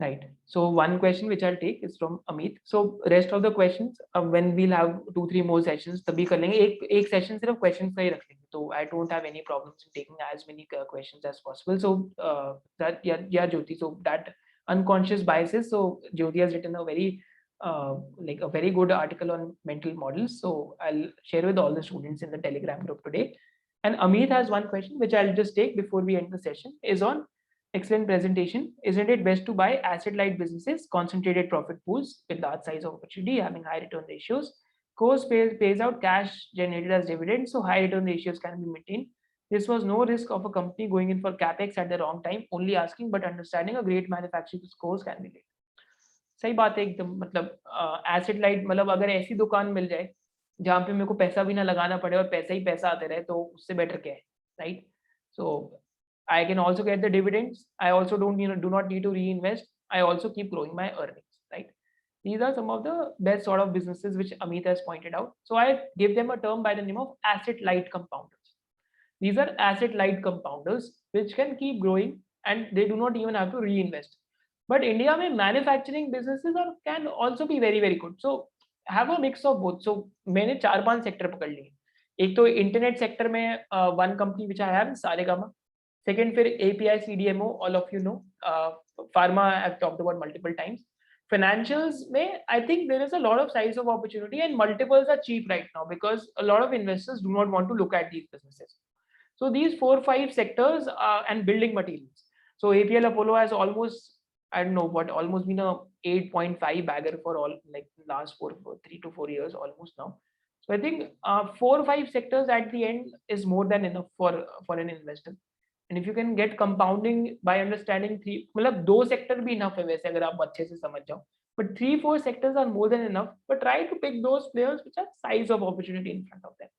right. So one question which I'll take is from Amit. So rest of the questions when we'll have 2-3 more sessions तभी कर लेंगे. एक session सिर्फ questions का ही रख लेंगे. So I don't have any problems in taking as many questions as possible. So that yeah Jyoti, so that unconscious biases. So Jyoti has written a very like a very good article on mental models. So I'll share with all the students in the Telegram group today. And Amit has one question, which I'll just take before we end the session, is on excellent presentation. Isn't it best to buy asset-light businesses, concentrated profit pools with large size of opportunity, having high return ratios? Course pays out cash generated as dividends, so high return ratios can be maintained. This was no risk of a company going in for capex at the wrong time, only asking but understanding a great manufacturing course can be made. सही बात है एकदम, मतलब asset light, मतलब अगर ऐसी दुकान मिल जाए जहाँ पे मेरे को पैसा भी ना लगाना पड़े और पैसा ही पैसा आते रहे, तो उससे बेटर क्या है, right? So I can also get the dividends. I also do not need to reinvest. I also keep growing my earnings, right? These are some of the best sort of businesses which Amit has pointed out. So I give them a term by the name of asset light compounders. These are asset light compounders which can keep growing and they do not even have to reinvest. But India में manufacturing businesses are can also be very very good. So have a mix of both. So मैंने 4-5 sector पकड़ लिए. एक तो internet sector में one company which I have, Saregama. Second, फिर API CDMO, all of you know. Pharma I've talked about multiple times. Financials में I think there is a lot of size of opportunity and multiples are cheap right now because a lot of investors do not want to look at these businesses. So these 4-5 sectors and building materials. So APL Apollo has almost, I don't know what, almost been a 8.5 bagger for all like last 3 to 4 years almost now. So I think 4-5 sectors at the end is more than enough for an investor. And if you can get compounding by understanding 3, मतलब 2 sector भी enough है वैसे अगर आप अच्छे से समझ जाओ. But 3-4 sectors are more than enough. But try to pick those players which have size of opportunity in front of them.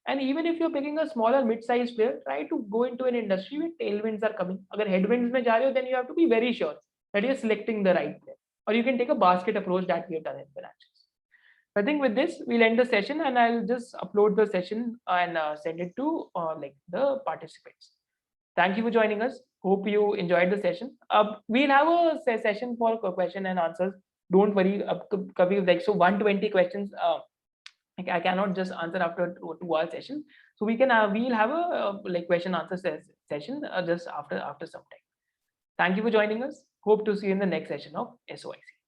And even if you're picking a smaller mid-sized player, try to go into an industry where tailwinds are coming. अगर headwinds में जा रहे हो, then you have to be very sure that you're selecting the right player. Or you can take a basket approach that we have done in financials. I think with this, we'll end the session and I'll just upload the session and send it to like the participants. Thank you for joining us. Hope you enjoyed the session. We'll have a session for question and answers. Don't worry. Kabhi, like, so 120 questions. I cannot just answer after 2-hour session. So we can we'll have a like question answer session just after some time. Thank you for joining us. Hope to see you in the next session of SOIC.